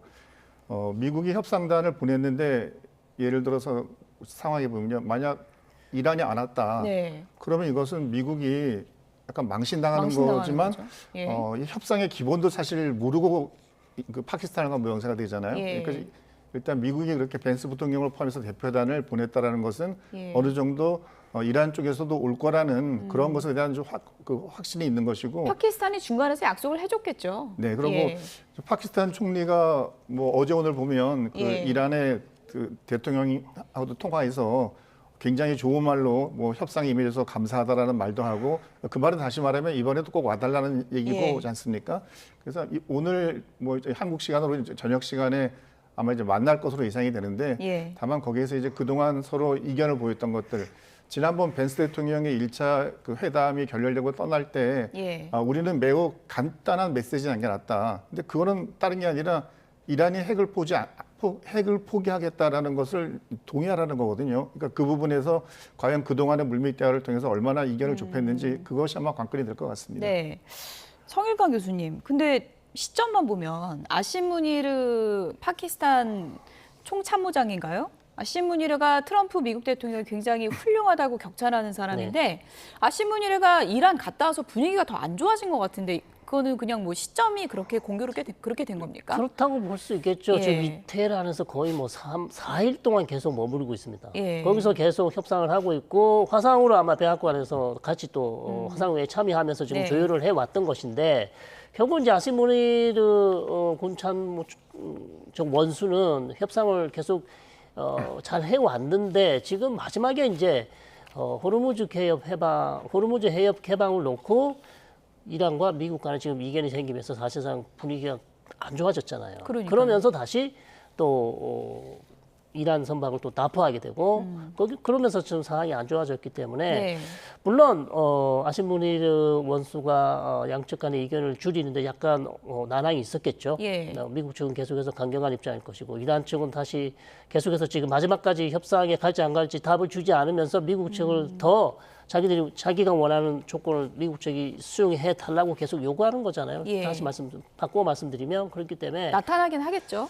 미국이 협상단을 보냈는데 예를 들어서 상황에 보면요, 만약 이란이 안 왔다, 네. 그러면 이것은 미국이 약간 망신당하는 거지만 예. 이 협상의 기본도 사실 모르고 그 파키스탄과 모양새가 되잖아요. 예. 그러니까 일단 미국이 그렇게 벤스 부통령을 포함해서 대표단을 보냈다라는 것은 예. 어느 정도 이란 쪽에서도 올 거라는 그런 것에 대한 좀 확신이 있는 것이고. 파키스탄이 중간에서 약속을 해줬겠죠. 네, 그리고 예. 파키스탄 총리가 뭐 어제 오늘 보면 그 예. 이란의 그 대통령하고도 통화해서 굉장히 좋은 말로 뭐 협상에 임해줘서 감사하다라는 말도 하고 그 말은 다시 말하면 이번에도 꼭 와달라는 얘기고지 않습니까? 그래서 오늘 뭐 한국 시간으로 저녁 시간에 아마 이제 만날 것으로 예상이 되는데 예. 다만 거기에서 이제 그동안 서로 이견을 보였던 것들 지난번 벤스 대통령의 1차 그 회담이 결렬되고 떠날 때 예. 우리는 매우 간단한 메시지를 남겨놨다. 근데 그거는 다른 게 아니라 이란이 핵을 포기하겠다라는 것을 동의하라는 거거든요. 그러니까 그 부분에서 과연 그동안의 물밑 대화를 통해서 얼마나 이견을 좁혔는지 그것이 아마 관건이 될 것 같습니다. 네. 성일관 교수님, 근데 시점만 보면 아심 무니르 파키스탄 총참모장인가요? 아심 무니르가 트럼프 미국 대통령이 굉장히 훌륭하다고 격찬하는 사람인데 네. 아심 무니르가 이란 갔다 와서 분위기가 더 안 좋아진 것 같은데 그거는 그냥 뭐 시점이 그렇게 공교롭게 그렇게 된 겁니까? 그렇다고 볼 수 있겠죠. 예. 지금 테헤란에서 거의 뭐 4일 동안 계속 머무르고 있습니다. 예. 거기서 계속 협상을 하고 있고 화상으로 아마 백악관에서 같이 또 화상회의에 참여하면서 지금 네. 조율을 해왔던 것인데 결국 이제 아심 무니르 군참 원수는 협상을 계속 잘 해왔는데 지금 마지막에 이제 호르무즈 해협 개방을 놓고 이란과 미국 간에 지금 이견이 생기면서 사실상 분위기가 안 좋아졌잖아요. 그러니까요. 그러면서 다시 또 이란 선박을 또 납포하게 되고 그러면서 지금 상황이 안 좋아졌기 때문에 네. 물론 아심 무니르 원수가 양측 간의 이견을 줄이는데 약간 난항이 있었겠죠. 예. 미국 측은 계속해서 강경한 입장일 것이고 이란 측은 다시 계속해서 지금 마지막까지 협상에 갈지 안 갈지 답을 주지 않으면서 미국 측을 더 자기가 원하는 조건을 미국 측이 수용해 달라고 계속 요구하는 거잖아요. 예. 다시 바꾸어 말씀드리면 그렇기 때문에 나타나긴 하겠죠.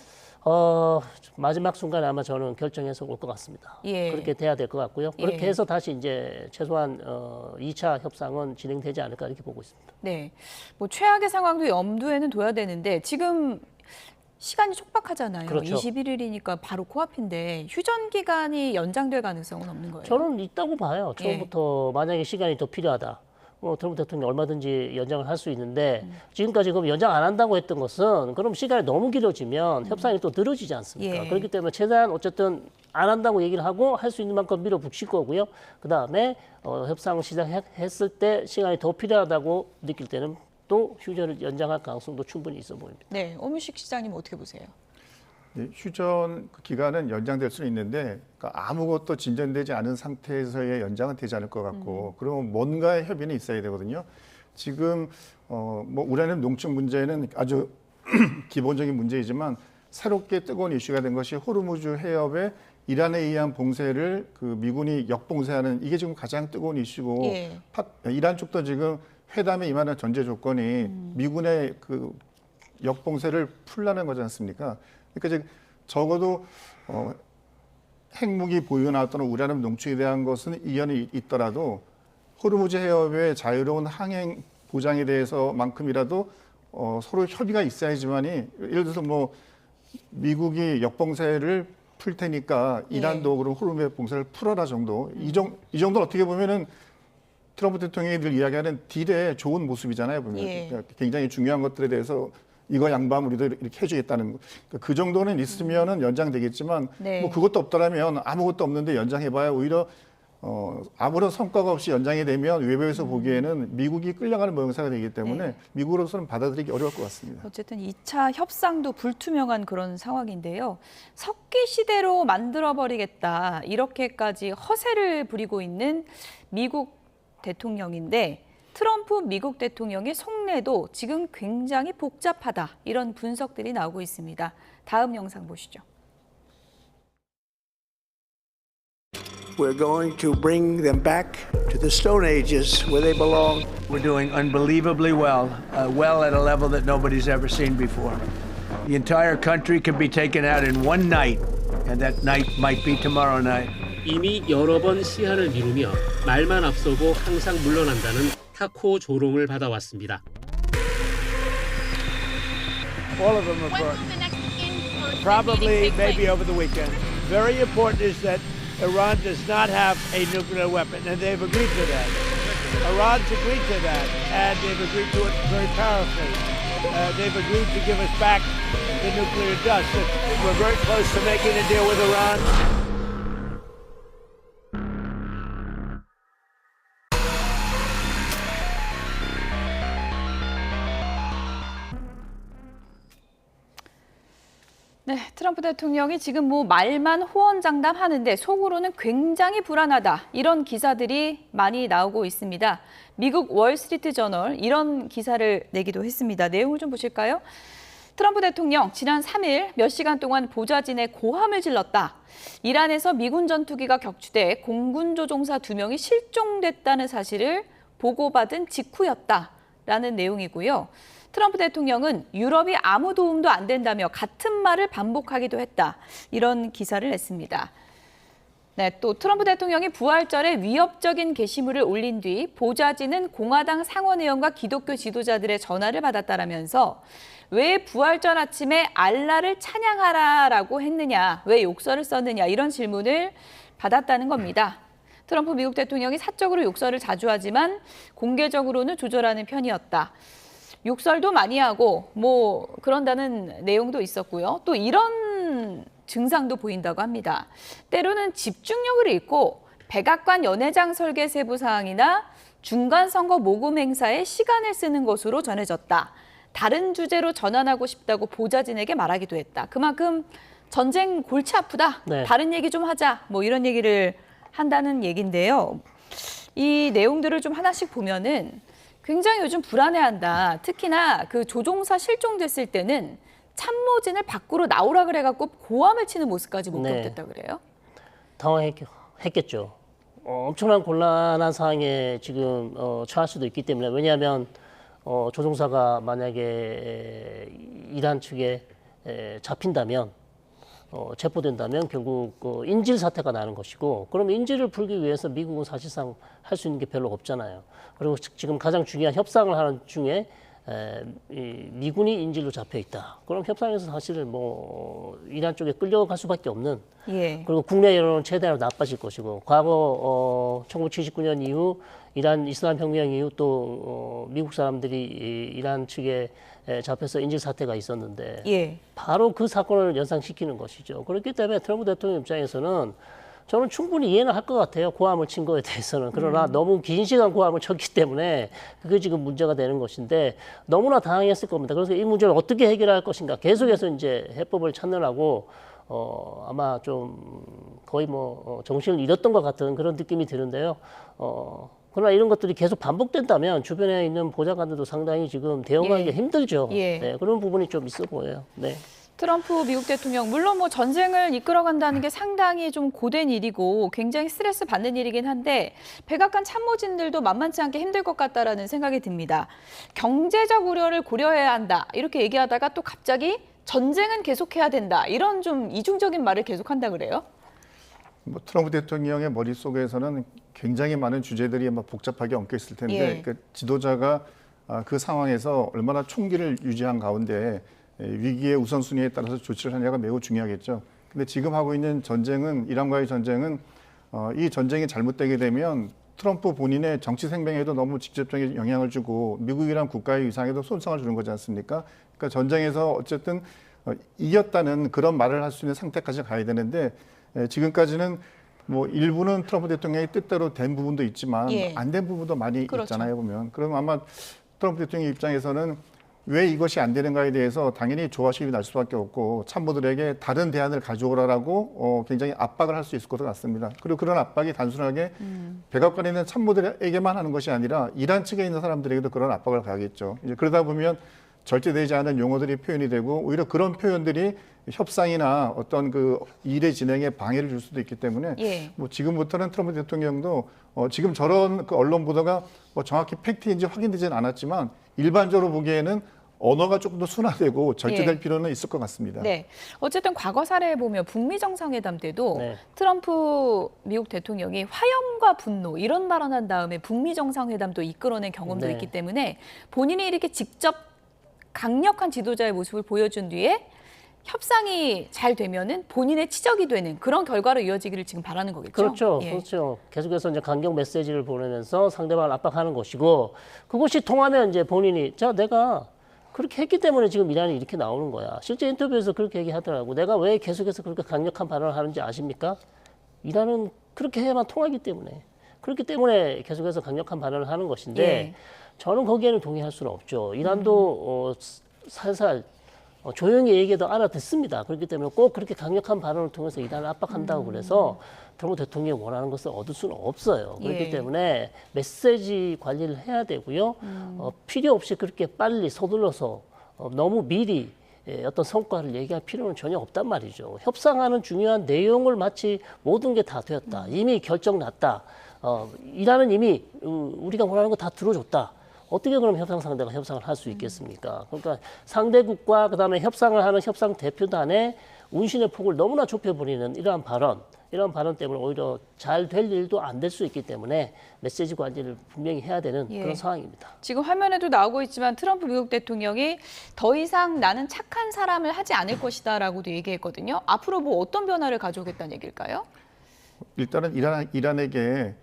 마지막 순간에 아마 저는 결정해서 올 것 같습니다. 예. 그렇게 돼야 될 것 같고요. 그렇게 예. 해서 다시 이제 최소한 2차 협상은 진행되지 않을까 이렇게 보고 있습니다. 네, 뭐 최악의 상황도 염두에는 둬야 되는데 지금 시간이 촉박하잖아요. 그렇죠. 21일이니까 바로 코앞인데 휴전 기간이 연장될 가능성은 없는 거예요? 저는 있다고 봐요. 예. 처음부터 만약에 시간이 더 필요하다. 트럼프 대통령이 얼마든지 연장을 할 수 있는데 지금까지 그럼 연장 안 한다고 했던 것은 그럼 시간이 너무 길어지면 협상이 또 늘어지지 않습니까? 예. 그렇기 때문에 최대한 어쨌든 안 한다고 얘기를 하고 할 수 있는 만큼 밀어붙일 거고요. 그다음에 협상을 시작했을 때 시간이 더 필요하다고 느낄 때는 또 휴전을 연장할 가능성도 충분히 있어 보입니다. 네, 오뮤식 시장님 어떻게 보세요? 네, 휴전 기간은 연장될 수는 있는데 그러니까 아무것도 진전되지 않은 상태에서의 연장은 되지 않을 것 같고 그러면 뭔가의 협의는 있어야 되거든요. 지금 뭐 우라늄 농축 문제는 아주 기본적인 문제이지만 새롭게 뜨거운 이슈가 된 것이 호르무즈 해협에 이란에 의한 봉쇄를 그 미군이 역봉쇄하는 이게 지금 가장 뜨거운 이슈고 예. 이란 쪽도 지금 회담에 임하는 전제 조건이 미군의 그 역봉쇄를 풀라는 거지 않습니까? 그러니까 지금 적어도 핵무기 보유나 또는 우라늄 농축에 대한 것은 이견이 있더라도 호르무즈 해협의 자유로운 항행 보장에 대해서만큼이라도 서로 협의가 있어야지만이 예를 들어서 뭐 미국이 역봉쇄를 풀 테니까 이란도 그럼 호르무즈 봉쇄를 풀어라 정도 이 정도는 어떻게 보면은 트럼프 대통령이 늘 이야기하는 딜의 좋은 모습이잖아요. 보면 그러니까 굉장히 중요한 것들에 대해서 이거 양보하면 우리도 이렇게 해주겠다는 거. 그러니까 그 정도는 있으면은 연장되겠지만 네. 뭐 그것도 없더라면 아무것도 없는데 연장해봐야 오히려 아무런 성과가 없이 연장이 되면 외부에서 보기에는 미국이 끌려가는 모형사가 되기 때문에 미국으로서는 받아들이기 어려울 것 같습니다. 어쨌든 2차 협상도 불투명한 그런 상황인데요. 석기 시대로 만들어버리겠다 이렇게까지 허세를 부리고 있는 미국 대통령인데 트럼프 미국 대통령의 속내도 지금 굉장히 복잡하다 이런 분석들이 나오고 있습니다. 다음 영상 보시죠. We're going to bring them back to the Stone Ages where they belong. We're doing unbelievably well, well at a level that nobody's ever seen before. The entire country can be taken out in one night, and that night might be tomorrow night. 이미 여러 번 시한을 미루며 말만 앞서고 항상 물러난다는 타코 조롱을 받아왔습니다. All of them are brought. Probably, maybe over the weekend. Very important is that Iran does not have a nuclear weapon, and they've agreed to that. Iran's agreed to that, and they've agreed to it very powerfully. They've agreed to give us back the nuclear dust. We're very close to making a deal with Iran. 네, 트럼프 대통령이 지금 뭐 말만 호언장담하는데 속으로는 굉장히 불안하다. 이런 기사들이 많이 나오고 있습니다. 미국 월스트리트 저널 이런 기사를 내기도 했습니다. 내용을 좀 보실까요? 트럼프 대통령 지난 3일 몇 시간 동안 보좌진에 고함을 질렀다. 이란에서 미군 전투기가 격추돼 공군 조종사 2명이 실종됐다는 사실을 보고받은 직후였다라는 내용이고요. 트럼프 대통령은 유럽이 아무 도움도 안 된다며 같은 말을 반복하기도 했다. 이런 기사를 냈습니다. 네, 또 트럼프 대통령이 부활절에 위협적인 게시물을 올린 뒤 보좌진은 공화당 상원의원과 기독교 지도자들의 전화를 받았다라면서 왜 부활절 아침에 알라를 찬양하라라고 했느냐, 왜 욕설을 썼느냐 이런 질문을 받았다는 겁니다. 트럼프 미국 대통령이 사적으로 욕설을 자주 하지만 공개적으로는 조절하는 편이었다. 욕설도 많이 하고 뭐 그런다는 내용도 있었고요. 또 이런 증상도 보인다고 합니다. 때로는 집중력을 잃고 백악관 연회장 설계 세부 사항이나 중간 선거 모금 행사에 시간을 쓰는 것으로 전해졌다. 다른 주제로 전환하고 싶다고 보좌진에게 말하기도 했다. 그만큼 전쟁 골치 아프다. 네. 다른 얘기 좀 하자. 뭐 이런 얘기를 한다는 얘기인데요. 이 내용들을 좀 하나씩 보면은 굉장히 요즘 불안해한다. 특히나 그 조종사 실종됐을 때는 참모진을 밖으로 나오라 그래갖고 고함을 치는 모습까지 목격됐다 그래요? 당황했겠죠. 엄청난 곤란한 상황에 지금 처할 수도 있기 때문에 왜냐하면 조종사가 만약에 이란 측에 잡힌다면 체포된다면 결국 인질 사태가 나는 것이고, 그럼 인질을 풀기 위해서 미국은 사실상 할 수 있는 게 별로 없잖아요. 그리고 지금 가장 중요한 협상을 하는 중에 이 미군이 인질로 잡혀 있다. 그럼 협상에서 사실 뭐 이란 쪽에 끌려갈 수밖에 없는. 예. 그리고 국내 여론은 최대한 나빠질 것이고, 과거 1979년 이후 이란 이슬람 혁명 이후 또 미국 사람들이 이란 측에 잡혀서 인질 사태가 있었는데 예. 바로 그 사건을 연상시키는 것이죠. 그렇기 때문에 트럼프 대통령 입장에서는 저는 충분히 이해는 할 것 같아요. 고함을 친 거에 대해서는. 그러나 너무 긴 시간 고함을 쳤기 때문에 그게 지금 문제가 되는 것인데 너무나 당황했을 겁니다. 그래서 이 문제를 어떻게 해결할 것인가 계속해서 이제 해법을 찾느라고 아마 좀 거의 뭐 정신을 잃었던 것 같은 그런 느낌이 드는데요. 그러나 이런 것들이 계속 반복된다면 주변에 있는 보좌관들도 상당히 지금 대응하기가 힘들죠. 예. 네, 그런 부분이 좀 있어 보여요. 네. 트럼프 미국 대통령, 물론 뭐 전쟁을 이끌어간다는 게 상당히 좀 고된 일이고 굉장히 스트레스 받는 일이긴 한데 백악관 참모진들도 만만치 않게 힘들 것 같다라는 생각이 듭니다. 경제적 우려를 고려해야 한다 이렇게 얘기하다가 또 갑자기 전쟁은 계속해야 된다 이런 좀 이중적인 말을 계속한다 그래요? 뭐 트럼프 대통령의 머릿속에서는 굉장히 많은 주제들이 막 복잡하게 엉켜 있을 텐데 예. 그 지도자가 그 상황에서 얼마나 총기를 유지한 가운데 위기의 우선순위에 따라서 조치를 하냐가 매우 중요하겠죠. 근데 지금 하고 있는 전쟁은 이란과의 전쟁은 이 전쟁이 잘못되게 되면 트럼프 본인의 정치 생명에도 너무 직접적인 영향을 주고 미국이란 국가의 위상에도 손상을 주는 거지 않습니까? 그러니까 전쟁에서 어쨌든 이겼다는 그런 말을 할 수 있는 상태까지 가야 되는데 지금까지는 뭐 일부는 트럼프 대통령의 뜻대로 된 부분도 있지만 예. 안 된 부분도 많이 그렇죠. 있잖아요 보면. 그럼 아마 트럼프 대통령 입장에서는 왜 이것이 안 되는가에 대해서 당연히 조바심이 날 수밖에 없고 참모들에게 다른 대안을 가져오라고 굉장히 압박을 할 수 있을 것 같습니다. 그리고 그런 압박이 단순하게 백악관에 있는 참모들에게만 하는 것이 아니라 이란 측에 있는 사람들에게도 그런 압박을 가하겠죠. 이제 그러다 보면 절제되지 않은 용어들이 표현이 되고 오히려 그런 표현들이 협상이나 어떤 그 일의 진행에 방해를 줄 수도 있기 때문에 예. 뭐 지금부터는 트럼프 대통령도 지금 저런 그 언론 보도가 뭐 정확히 팩트인지 확인되지는 않았지만 일반적으로 보기에는 언어가 조금 더 순화되고 절제될 예. 필요는 있을 것 같습니다. 네. 어쨌든 과거 사례에 보면 북미 정상회담 때도 네. 트럼프 미국 대통령이 화염과 분노 이런 발언한 다음에 북미 정상회담도 이끌어낸 경험도 네. 있기 때문에 본인이 이렇게 직접 강력한 지도자의 모습을 보여준 뒤에 협상이 잘 되면은 본인의 치적이 되는 그런 결과로 이어지기를 지금 바라는 거겠죠. 그렇죠. 예. 그렇죠. 계속해서 이제 강경 메시지를 보내면서 상대방을 압박하는 것이고 그것이 통하면 이제 본인이 자 내가 그렇게 했기 때문에 지금 이란이 이렇게 나오는 거야. 실제 인터뷰에서 그렇게 얘기하더라고. 내가 왜 계속해서 그렇게 강력한 발언을 하는지 아십니까? 이란은 그렇게 해야만 통하기 때문에. 그렇기 때문에 계속해서 강력한 발언을 하는 것인데 예. 저는 거기에는 동의할 수는 없죠. 이란도 살살 조용히 얘기해도 알아듣습니다. 그렇기 때문에 꼭 그렇게 강력한 발언을 통해서 이란을 압박한다고 그래서 트럼프 대통령이 원하는 것을 얻을 수는 없어요. 그렇기 예. 때문에 메시지 관리를 해야 되고요. 필요 없이 그렇게 빨리 서둘러서 너무 미리 어떤 성과를 얘기할 필요는 전혀 없단 말이죠. 협상하는 중요한 내용을 마치 모든 게 다 되었다. 이미 결정 났다. 이란은 이미 우리가 원하는 거 다 들어줬다. 어떻게 그럼 협상 상대가 협상을 할 수 있겠습니까? 그러니까 상대국과 그다음에 협상을 하는 협상 대표단의 운신의 폭을 너무나 좁혀버리는 이러한 발언 때문에 오히려 잘 될 일도 안 될 수 있기 때문에 메시지 관리를 분명히 해야 되는 예. 그런 상황입니다. 지금 화면에도 나오고 있지만 트럼프 미국 대통령이 더 이상 나는 착한 사람을 하지 않을 것이다라고도 얘기했거든요. 앞으로 뭐 어떤 변화를 가져오겠다는 얘기일까요? 일단은 이란에게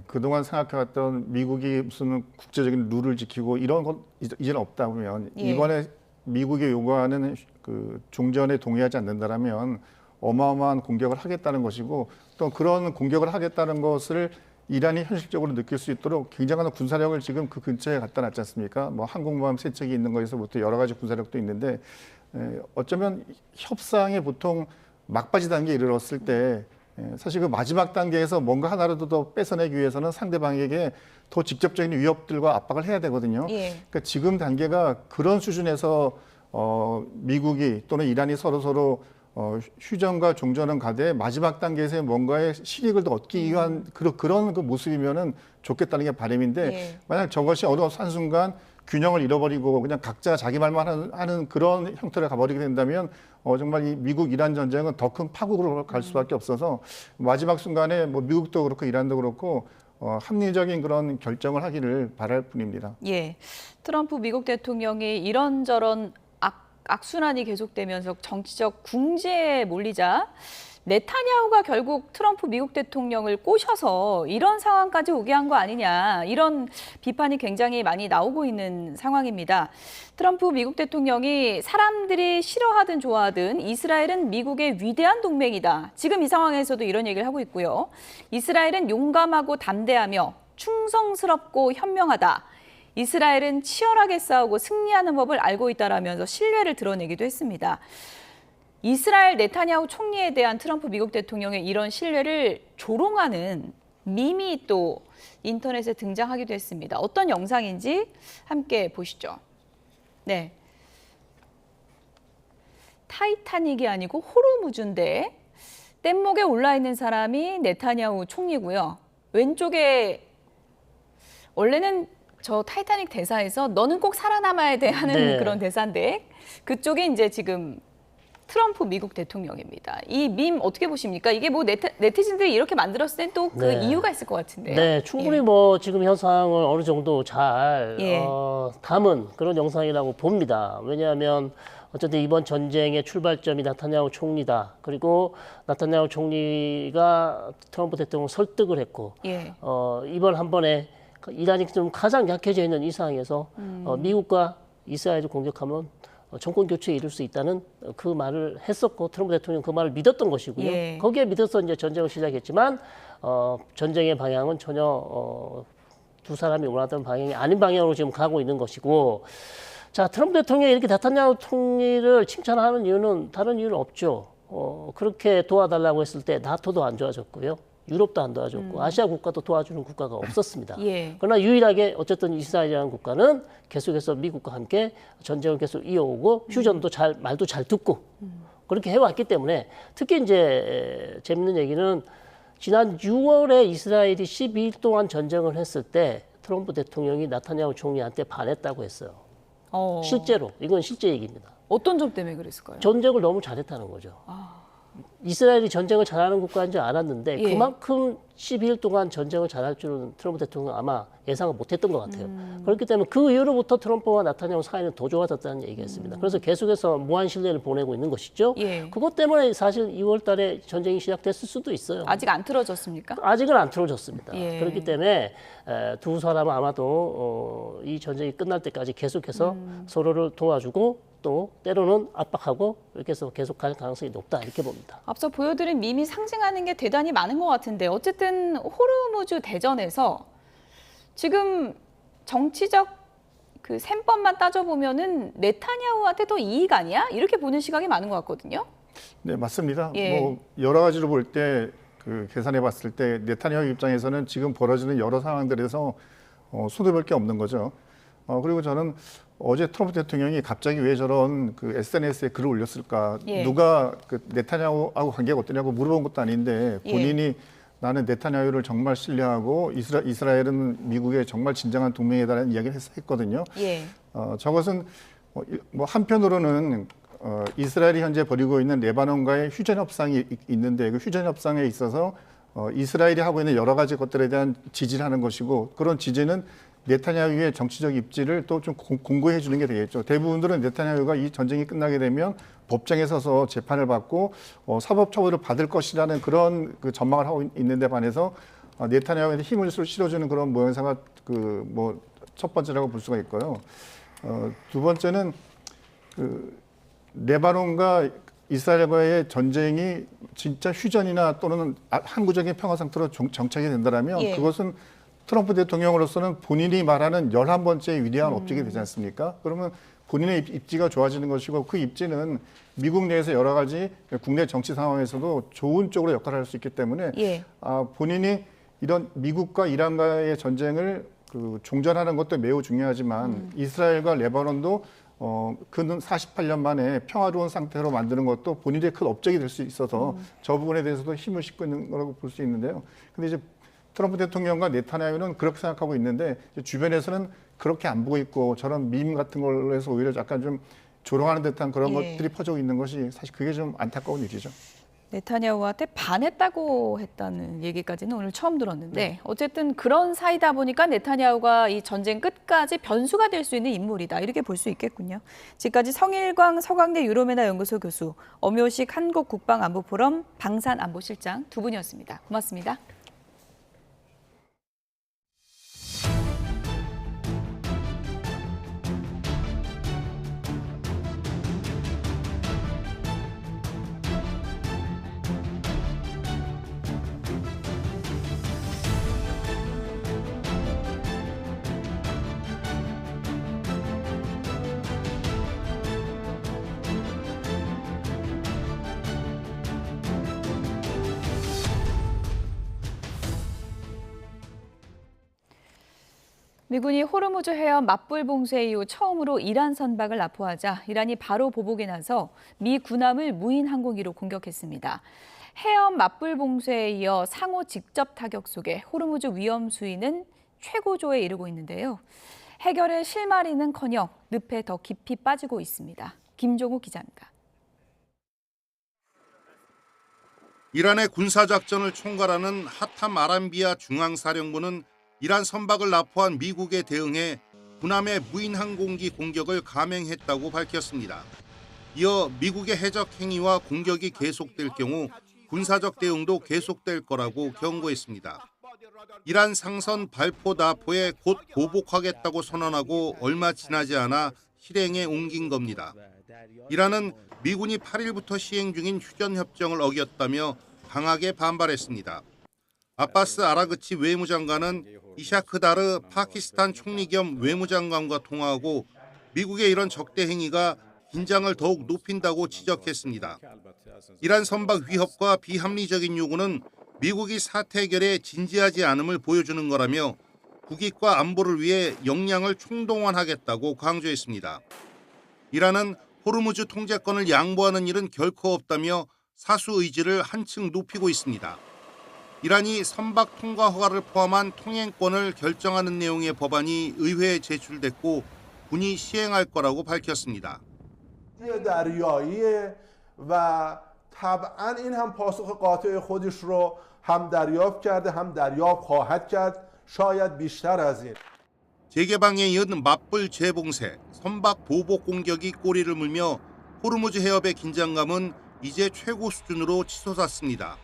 그동안 생각해왔던 미국이 무슨 국제적인 룰을 지키고 이런 건 이제는 없다 보면 예. 이번에 미국이 요구하는 그 종전에 동의하지 않는다라면 어마어마한 공격을 하겠다는 것이고 또 그런 공격을 하겠다는 것을 이란이 현실적으로 느낄 수 있도록 굉장한 군사력을 지금 그 근처에 갖다 놨지 않습니까? 뭐 항공모함 세척이 있는 것에서부터 여러 가지 군사력도 있는데 어쩌면 협상에 보통 막바지 단계에 이르렀을 때 사실 그 마지막 단계에서 뭔가 하나라도 더 뺏어내기 위해서는 상대방에게 더 직접적인 위협들과 압박을 해야 되거든요. 예. 그러니까 지금 단계가 그런 수준에서 미국이 또는 이란이 서로 휴전과 종전은 가되 마지막 단계에서 뭔가의 실익을 더 얻기 위한 그런 그 모습이면은 좋겠다는 게 바람인데 예. 만약 저것이 어느 한순간 균형을 잃어버리고 그냥 각자 자기 말만 하는 그런 형태로 가버리게 된다면 정말 이 미국 이란 전쟁은 더 큰 파국으로 갈 수밖에 없어서 마지막 순간에 뭐 미국도 그렇고 이란도 그렇고 합리적인 그런 결정을 하기를 바랄 뿐입니다. 예, 트럼프 미국 대통령이 이런저런 악순환이 계속되면서 정치적 궁지에 몰리자 네타냐후가 결국 트럼프 미국 대통령을 꼬셔서 이런 상황까지 오게 한 거 아니냐, 이런 비판이 굉장히 많이 나오고 있는 상황입니다. 트럼프 미국 대통령이 사람들이 싫어하든 좋아하든 이스라엘은 미국의 위대한 동맹이다. 지금 이 상황에서도 이런 얘기를 하고 있고요. 이스라엘은 용감하고 담대하며 충성스럽고 현명하다. 이스라엘은 치열하게 싸우고 승리하는 법을 알고 있다라면서 신뢰를 드러내기도 했습니다. 이스라엘 네타냐후 총리에 대한 트럼프 미국 대통령의 이런 신뢰를 조롱하는 밈이 또 인터넷에 등장하기도 했습니다. 어떤 영상인지 함께 보시죠. 네, 타이타닉이 아니고 호르무즈인데 뗏목에 올라 있는 사람이 네타냐후 총리고요. 왼쪽에 원래는 저 타이타닉 대사에서 너는 꼭 살아남아야 돼 하는 네. 그런 대사인데 그쪽에 이제 지금 트럼프 미국 대통령입니다. 이 밈 어떻게 보십니까? 이게 뭐 네티즌들이 이렇게 만들었을 땐 또 그 네. 이유가 있을 것 같은데요. 네, 충분히 예. 뭐 지금 현상을 어느 정도 잘 예. 담은 그런 영상이라고 봅니다. 왜냐하면 어쨌든 이번 전쟁의 출발점이 나타냐후 총리다. 그리고 나타냐후 총리가 트럼프 대통령을 설득을 했고 예. 이번 한 번에 이란이 좀 가장 약해져 있는 이 상황에서 미국과 이스라엘을 공격하면 정권 교체에 이를 수 있다는 그 말을 했었고 트럼프 대통령 그 말을 믿었던 것이고요. 예. 거기에 믿어서 이제 전쟁을 시작했지만 전쟁의 방향은 전혀 두 사람이 원하던 방향이 아닌 방향으로 지금 가고 있는 것이고, 자, 트럼프 대통령이 이렇게 나타냐후 총리를 칭찬하는 이유는 다른 이유는 없죠. 그렇게 도와달라고 했을 때 나토도 안 도와줬고요. 유럽도 안 도와줬고 아시아 국가도 도와주는 국가가 없었습니다. 예. 그러나 유일하게 어쨌든 이스라엘이라는 국가는 계속해서 미국과 함께 전쟁을 계속 이어오고 휴전도 말도 잘 듣고 그렇게 해왔기 때문에 특히 이제 재밌는 얘기는 지난 6월에 이스라엘이 12일 동안 전쟁을 했을 때 트럼프 대통령이 나타냐후 총리한테 반했다고 했어요. 실제로 이건 실제 얘기입니다. 어떤 점 때문에 그랬을까요? 전쟁을 너무 잘했다는 거죠. 이스라엘이 전쟁을 잘하는 국가인 줄 알았는데 예. 그만큼 12일 동안 전쟁을 잘할 줄은 트럼프 대통령은 아마 예상을 못했던 것 같아요. 그렇기 때문에 그 이후로부터 트럼프와 나타냐후 사이는 더 좋아졌다는 얘기였습니다. 그래서 계속해서 무한 신뢰를 보내고 있는 것이죠. 예. 그것 때문에 사실 2월 달에 전쟁이 시작됐을 수도 있어요. 아직 안 틀어졌습니까? 아직은 안 틀어졌습니다. 예. 그렇기 때문에 두 사람은 아마도 이 전쟁이 끝날 때까지 계속해서 서로를 도와주고 또 때로는 압박하고 이렇게 해서 계속 갈 가능성이 높다 이렇게 봅니다. 앞서 보여드린 밈이 상징하는 게 대단히 많은 것 같은데 어쨌든 호르무즈 대전에서 지금 정치적 그 셈법만 따져보면은 네타냐후한테 더 이익 아니야? 이렇게 보는 시각이 많은 것 같거든요. 네, 맞습니다. 예. 뭐 여러 가지로 볼 때 그 계산해 봤을 때 네타냐후 입장에서는 지금 벌어지는 여러 상황들에서 손해 볼 게 없는 거죠. 그리고 저는 어제 트럼프 대통령이 갑자기 왜 저런 그 SNS에 글을 올렸을까? 예. 누가 그 네타냐후하고 관계가 어떠냐고 물어본 것도 아닌데 본인이 예. 나는 네타냐후를 정말 신뢰하고 이스라엘은 미국의 정말 진정한 동맹이다라는 이야기를 했거든요. 예. 저것은 뭐 한편으로는 이스라엘이 현재 벌이고 있는 레바논과의 휴전 협상이 있는데 그 휴전 협상에 있어서 이스라엘이 하고 있는 여러 가지 것들에 대한 지지를 하는 것이고 그런 지지는 네타냐후의 정치적 입지를 또 좀 공고해 주는 게 되겠죠. 대부분들은 네타냐후가 이 전쟁이 끝나게 되면 법정에 서서 재판을 받고 사법 처벌을 받을 것이라는 그런 그 전망을 하고 있는데 반해서 네타냐후한테 힘을 실어주는 그런 모양새가 그 뭐 첫 번째라고 볼 수가 있고요. 두 번째는 그 레바논과 이스라엘과의 전쟁이 진짜 휴전이나 또는 항구적인 평화 상태로 정착이 된다면 예. 그것은 트럼프 대통령으로서는 본인이 말하는 11번째 위대한 업적이 되지 않습니까? 그러면 본인의 입지가 좋아지는 것이고 그 입지는 미국 내에서 여러 가지 국내 정치 상황에서도 좋은 쪽으로 역할을 할 수 있기 때문에 예. 본인이 이런 미국과 이란과의 전쟁을 그 종전하는 것도 매우 중요하지만 이스라엘과 레바논도 그는 48년 만에 평화로운 상태로 만드는 것도 본인의 큰 업적이 될 수 있어서 저 부분에 대해서도 힘을 싣고 있는 거라고 볼 수 있는데요. 근데 이제 트럼프 대통령과 네타냐후는 그렇게 생각하고 있는데 주변에서는 그렇게 안 보고 있고 저런 밈 같은 걸로 해서 오히려 약간 좀 조롱하는 듯한 그런 것들이 퍼지고 있는 것이 사실 그게 좀 안타까운 일이죠. 네타냐후한테 반했다고 했다는 얘기까지는 오늘 처음 들었는데 어쨌든 그런 사이다 보니까 네타냐후가 이 전쟁 끝까지 변수가 될 수 있는 인물이다. 이렇게 볼 수 있겠군요. 지금까지 성일광 서강대 유로메나 연구소 교수, 엄효식 한국국방안보포럼 방산안보실장 두 분이었습니다. 고맙습니다. 미군이 호르무즈 해협 맞불 봉쇄 이후 처음으로 이란 선박을 납포하자 이란이 바로 보복에 나서 미 군함을 무인 항공기로 공격했습니다. 해협 맞불 봉쇄에 이어 상호 직접 타격 속에 호르무즈 위험 수위는 최고조에 이르고 있는데요. 해결의 실마리는커녕 늪에 더 깊이 빠지고 있습니다. 김종욱 기자입니다. 이란의 군사작전을 총괄하는 하탐 아람비아 중앙사령부는 이란 선박을 납포한 미국에 대응해 군함의 무인 항공기 공격을 감행했다고 밝혔습니다. 이어 미국의 해적 행위와 공격이 계속될 경우 군사적 대응도 계속될 거라고 경고했습니다. 이란 상선 발포 납포에 곧 보복하겠다고 선언하고 얼마 지나지 않아 실행에 옮긴 겁니다. 이란은 미군이 8일부터 시행 중인 휴전협정을 어겼다며 강하게 반발했습니다. 아바스 아라그치 외무장관은 이샤크다르 파키스탄 총리 겸 외무장관과 통화하고 미국의 이런 적대 행위가 긴장을 더욱 높인다고 지적했습니다. 이란 선박 위협과 비합리적인 요구는 미국이 사태 해결에 진지하지 않음을 보여주는 거라며 국익과 안보를 위해 역량을 총동원하겠다고 강조했습니다. 이란은 호르무즈 통제권을 양보하는 일은 결코 없다며 사수 의지를 한층 높이고 있습니다. 이란이 선박 통과 허가를 포함한 통행권을 결정하는 내용의 법안이 의회에 제출됐고 군이 시행할 거라고 밝혔습니다. و طبعا این هم پاسخ قاطع خودش رو هم دریافت کرده هم دریافت خواهد کرد شاید بیشتر از این. 재개방에 이은 맞불 재봉쇄, 선박 보복 공격이 꼬리를 물며 호르무즈 해협의 긴장감은 이제 최고 수준으로 치솟았습니다.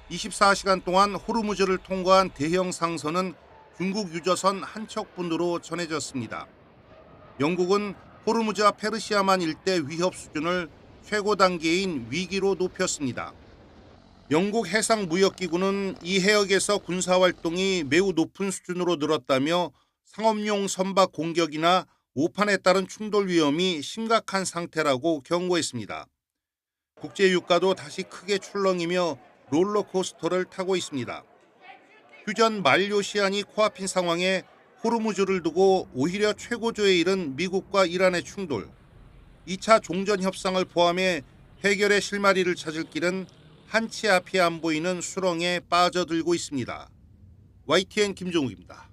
24시간 동안 호르무즈를 통과한 대형 상선은 중국 유조선 한 척분으로 전해졌습니다. 영국은 호르무즈와 페르시아만 일대 위협 수준을 최고 단계인 위기로 높였습니다. 영국 해상무역기구는 이 해역에서 군사활동이 매우 높은 수준으로 늘었다며 상업용 선박 공격이나 오판에 따른 충돌 위험이 심각한 상태라고 경고했습니다. 국제유가도 다시 크게 출렁이며 롤러코스터를 타고 있습니다. 휴전 만료 시한이 코앞인 상황에 호르무즈를 두고 오히려 최고조에 이른 미국과 이란의 충돌, 2차 종전 협상을 포함해 해결의 실마리를 찾을 길은 한치 앞이 안 보이는 수렁에 빠져들고 있습니다. YTN 김종욱입니다.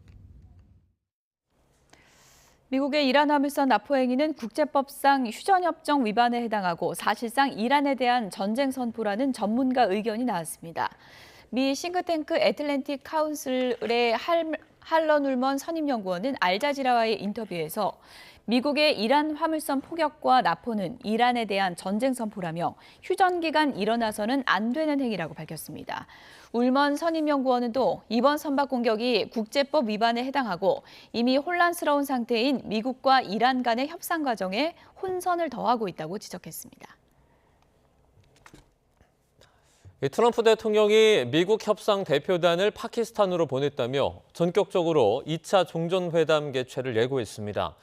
미국의 이란 화물선 납포 행위는 국제법상 휴전협정 위반에 해당하고 사실상 이란에 대한 전쟁 선포라는 전문가 의견이 나왔습니다. 미 싱크탱크 애틀랜틱 카운슬의 할런 울먼 선임연구원은 알자지라와의 인터뷰에서 미국의 이란 화물선 포격과 납포는 이란에 대한 전쟁 선포라며 휴전 기간 일어나서는 안 되는 행위라고 밝혔습니다. 울먼 선임연구원은 또 이번 선박 공격이 국제법 위반에 해당하고 이미 혼란스러운 상태인 미국과 이란 간의 협상 과정에 혼선을 더하고 있다고 지적했습니다. 트럼프 대통령이 미국 협상 대표단을 파키스탄으로 보냈다며 전격적으로 2차 종전회담 개최를 예고했습니다.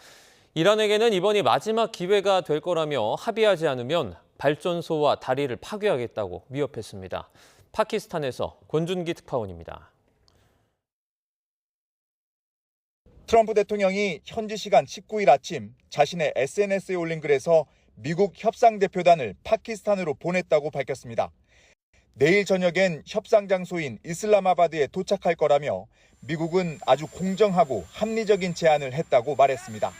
이란에게는 이번이 마지막 기회가 될 거라며 합의하지 않으면 발전소와 다리를 파괴하겠다고 위협했습니다. 파키스탄에서 권준기 특파원입니다. 트럼프 대통령이 현지 시간 19일 아침 자신의 SNS에 올린 글에서 미국 협상 대표단을 파키스탄으로 보냈다고 밝혔습니다. 내일 저녁엔 협상 장소인 이슬라마바드에 도착할 거라며 미국은 아주 공정하고 합리적인 제안을 했다고 말했습니다.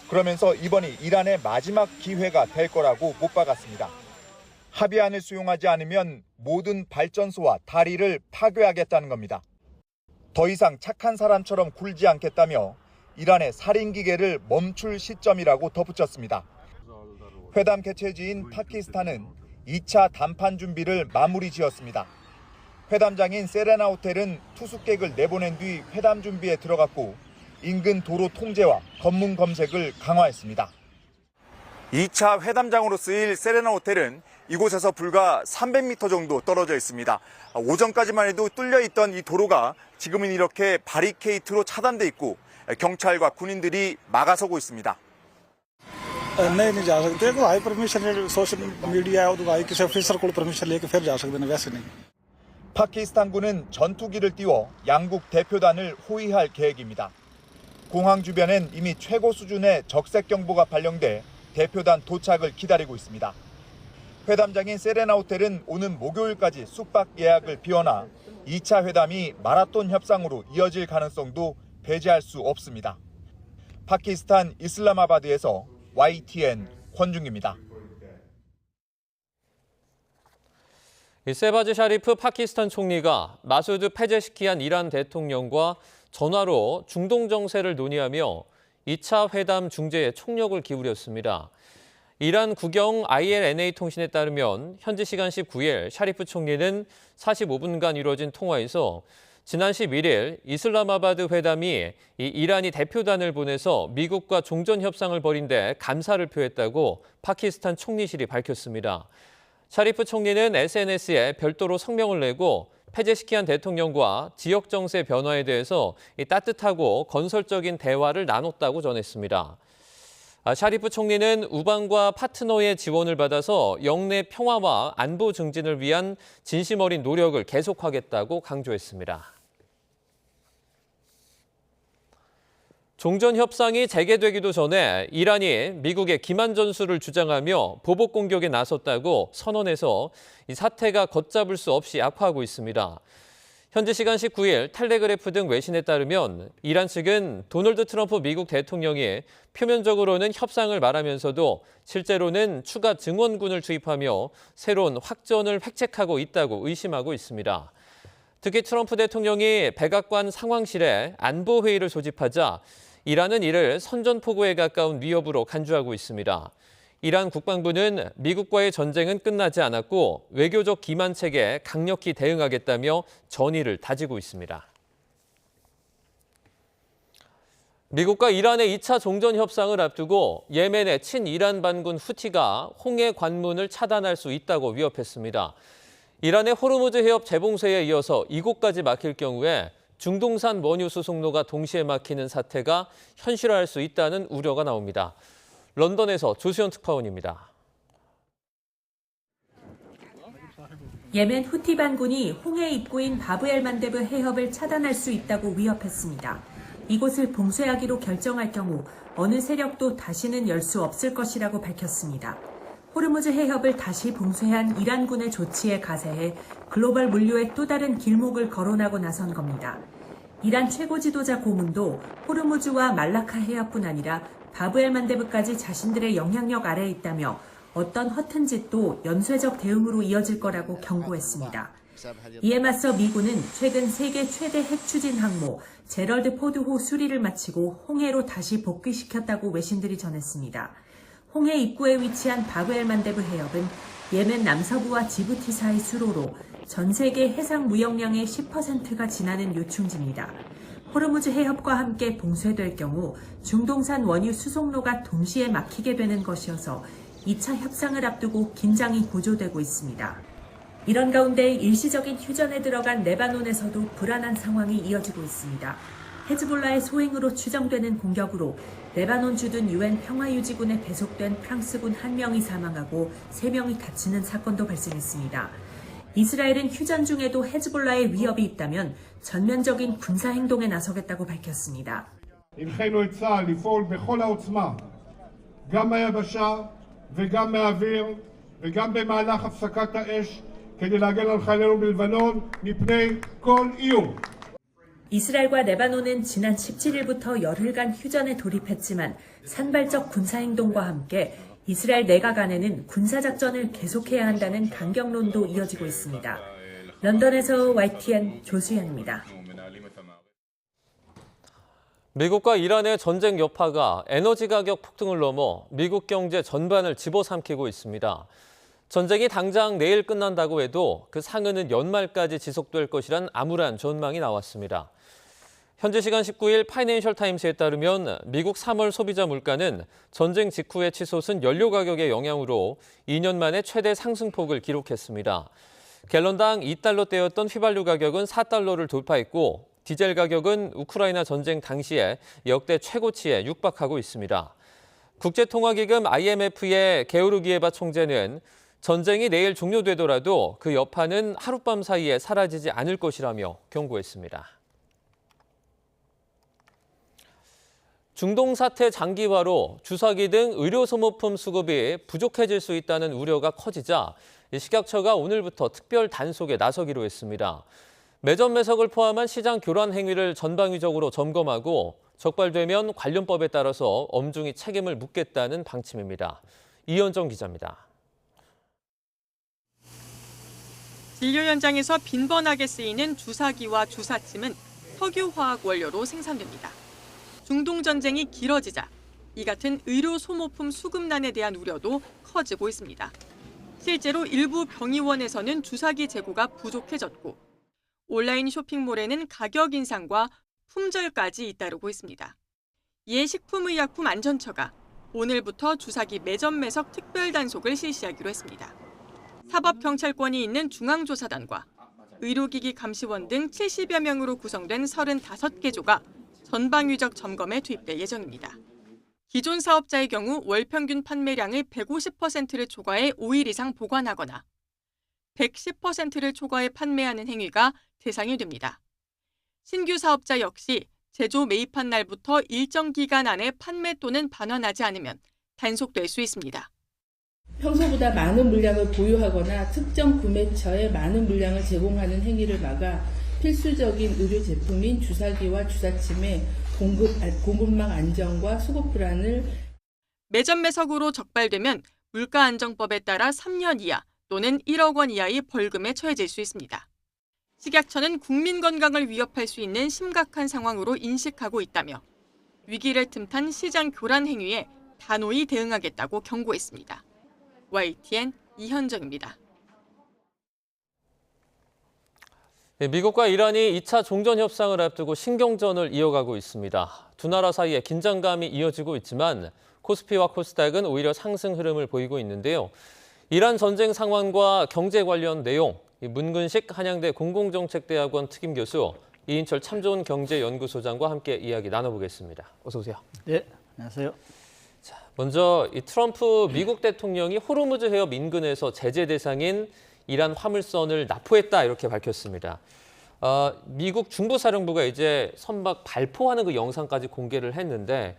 그러면서 이번이 이란의 마지막 기회가 될 거라고 못 박았습니다. 합의안을 수용하지 않으면 모든 발전소와 다리를 파괴하겠다는 겁니다. 더 이상 착한 사람처럼 굴지 않겠다며 이란의 살인 기계를 멈출 시점이라고 덧붙였습니다. 회담 개최지인 파키스탄은 2차 담판 준비를 마무리 지었습니다. 회담장인 세레나 호텔은 투숙객을 내보낸 뒤 회담 준비에 들어갔고 인근 도로 통제와 검문 검색을 강화했습니다. 2차 회담장으로 쓰일 세레나 호텔은 이곳에서 불과 300m 정도 떨어져 있습니다. 오전까지만 해도 뚫려 있던 이 도로가 지금은 이렇게 바리케이트로 차단돼 있고 경찰과 군인들이 막아서고 있습니다. नहीं नहीं जा सकते तो आई permission social media है तो आई किसी ऑफिसर को परमिशन लेके फिर जा सकते हैं वैसे नहीं. 파키스탄군은 전투기를 띄워 양국 대표단을 호위할 계획입니다. 공항 주변엔 이미 최고 수준의 적색 경보가 발령돼 대표단 도착을 기다리고 있습니다. 회담장인 세레나 호텔은 오는 목요일까지 숙박 예약을 비워놔 2차 회담이 마라톤 협상으로 이어질 가능성도 배제할 수 없습니다. 파키스탄 이슬라마바드에서 YTN 권중기입니다. 세바즈 샤리프 파키스탄 총리가 마수드 페제시키안 이란 대통령과 전화로 중동 정세를 논의하며 2차 회담 중재에 총력을 기울였습니다. 이란 국영 ILNA 통신에 따르면 현지 시간 19일 샤리프 총리는 45분간 이루어진 통화에서 지난 11일 이슬라마바드 회담이 이란이 대표단을 보내서 미국과 종전 협상을 벌인 데 감사를 표했다고 파키스탄 총리실이 밝혔습니다. 샤리프 총리는 SNS에 별도로 성명을 내고 페제시키안 대통령과 지역 정세 변화에 대해서 따뜻하고 건설적인 대화를 나눴다고 전했습니다. 샤리프 총리는 우방과 파트너의 지원을 받아서 영내 평화와 안보 증진을 위한 진심 어린 노력을 계속하겠다고 강조했습니다. 종전 협상이 재개되기도 전에 이란이 미국의 기만 전술을 주장하며 보복 공격에 나섰다고 선언해서 이 사태가 걷잡을 수 없이 악화하고 있습니다. 현지 시간 19일 텔레그래프 등 외신에 따르면 이란 측은 도널드 트럼프 미국 대통령이 표면적으로는 협상을 말하면서도 실제로는 추가 증원군을 투입하며 새로운 확전을 획책하고 있다고 의심하고 있습니다. 특히 트럼프 대통령이 백악관 상황실에 안보회의를 소집하자 이란은 이를 선전포고에 가까운 위협으로 간주하고 있습니다. 이란 국방부는 미국과의 전쟁은 끝나지 않았고 외교적 기만책에 강력히 대응하겠다며 전의를 다지고 있습니다. 미국과 이란의 2차 종전 협상을 앞두고 예멘의 친이란 반군 후티가 홍해 관문을 차단할 수 있다고 위협했습니다. 이란의 호르무즈 해협 재봉쇄에 이어서 이곳까지 막힐 경우에 중동산 원유 수송로가 동시에 막히는 사태가 현실화할 수 있다는 우려가 나옵니다. 런던에서 조수연 특파원입니다. 예멘 후티 반군이 홍해 입구인 바브엘만데브 해협을 차단할 수 있다고 위협했습니다. 이곳을 봉쇄하기로 결정할 경우 어느 세력도 다시는 열 수 없을 것이라고 밝혔습니다. 호르무즈 해협을 다시 봉쇄한 이란군의 조치에 가세해 글로벌 물류의 또 다른 길목을 거론하고 나선 겁니다. 이란 최고 지도자 고문도 호르무즈와 말라카 해협뿐 아니라 바브엘만데브까지 자신들의 영향력 아래에 있다며 어떤 허튼 짓도 연쇄적 대응으로 이어질 거라고 경고했습니다. 이에 맞서 미군은 최근 세계 최대 핵 추진 항모 제럴드 포드호 수리를 마치고 홍해로 다시 복귀시켰다고 외신들이 전했습니다. 홍해 입구에 위치한 바브엘만데브 해협은 예멘 남서부와 지부티 사이 수로로 전 세계 해상 무역량의 10%가 지나는 요충지입니다. 호르무즈 해협과 함께 봉쇄될 경우 중동산 원유 수송로가 동시에 막히게 되는 것이어서 2차 협상을 앞두고 긴장이 고조되고 있습니다. 이런 가운데 일시적인 휴전에 들어간 레바논에서도 불안한 상황이 이어지고 있습니다. 헤즈볼라의 소행으로 추정되는 공격으로 레바논 주둔 UN 평화유지군에 배속된 프랑스군 1명이 사망하고 3명이 다치는 사건도 발생했습니다. 이스라엘은 휴전 중에도 헤즈볼라의 위협이 있다면 전면적인 군사 행동에 나서겠다고 밝혔습니다. הנחינו את צה"ל לפעול בכל העוצמה, גם מהיבשה וגם מהאוויר, וגם במהלך הפסקת האש כדי להגן על חיילינו בלבנון מפני כל איום. 이스라엘과 레바논은 지난 17일부터 열흘간 휴전에 돌입했지만 산발적 군사행동과 함께 이스라엘 내각 안에는 군사작전을 계속해야 한다는 강경론도 이어지고 있습니다. 런던에서 YTN 조수연입니다. 미국과 이란의 전쟁 여파가 에너지 가격 폭등을 넘어 미국 경제 전반을 집어삼키고 있습니다. 전쟁이 당장 내일 끝난다고 해도 그 상흔은 연말까지 지속될 것이란 암울한 전망이 나왔습니다. 현지 시간 19일 파이낸셜 타임스에 따르면 미국 3월 소비자 물가는 전쟁 직후에 치솟은 연료 가격의 영향으로 2년 만에 최대 상승폭을 기록했습니다. 갤런당 2달러대였던 휘발유 가격은 4달러를 돌파했고 디젤 가격은 우크라이나 전쟁 당시에 역대 최고치에 육박하고 있습니다. 국제통화기금 IMF의 게오르기에바 총재는 전쟁이 내일 종료되더라도 그 여파는 하룻밤 사이에 사라지지 않을 것이라며 경고했습니다. 중동 사태 장기화로 주사기 등 의료 소모품 수급이 부족해질 수 있다는 우려가 커지자 식약처가 오늘부터 특별 단속에 나서기로 했습니다. 매점 매석을 포함한 시장 교란 행위를 전방위적으로 점검하고 적발되면 관련법에 따라서 엄중히 책임을 묻겠다는 방침입니다. 이현정 기자입니다. 진료 현장에서 빈번하게 쓰이는 주사기와 주사침은 석유화학 원료로 생산됩니다. 중동 전쟁이 길어지자 이 같은 의료 소모품 수급난에 대한 우려도 커지고 있습니다. 실제로 일부 병의원에서는 주사기 재고가 부족해졌고 온라인 쇼핑몰에는 가격 인상과 품절까지 잇따르고 있습니다. 이에 식품의약품안전처가 오늘부터 주사기 매점 매석 특별 단속을 실시하기로 했습니다. 사법경찰권이 있는 중앙조사단과 의료기기 감시원 등 70여 명으로 구성된 35개 조가 전방위적 점검에 투입될 예정입니다. 기존 사업자의 경우 월 평균 판매량의 150%를 초과해 5일 이상 보관하거나 110%를 초과해 판매하는 행위가 대상이 됩니다. 신규 사업자 역시 제조 매입한 날부터 일정 기간 안에 판매 또는 반환하지 않으면 단속될 수 있습니다. 평소보다 많은 물량을 보유하거나 특정 구매처에 많은 물량을 제공하는 행위를 막아 필수적인 의료 제품인 주사기와 주사침의 공급망 안정과 수급 불안을 매점 매석으로 적발되면 물가안정법에 따라 3년 이하 또는 1억 원 이하의 벌금에 처해질 수 있습니다. 식약처는 국민 건강을 위협할 수 있는 심각한 상황으로 인식하고 있다며 위기를 틈탄 시장 교란 행위에 단호히 대응하겠다고 경고했습니다. YTN 이현정입니다. 미국과 이란이 2차 종전 협상을 앞두고 신경전을 이어가고 있습니다. 두 나라 사이에 긴장감이 이어지고 있지만 코스피와 코스닥은 오히려 상승 흐름을 보이고 있는데요. 이란 전쟁 상황과 경제 관련 내용, 문근식 한양대 공공정책대학원 특임교수 이인철 참좋은경제연구소장과 함께 이야기 나눠보겠습니다. 어서 오세요. 네, 안녕하세요. 자, 먼저 이 트럼프 미국 대통령이 호르무즈 해협 인근에서 제재 대상인 이란 화물선을 납포했다 이렇게 밝혔습니다. 미국 중부사령부가 이제 선박 발포하는 그 영상까지 공개를 했는데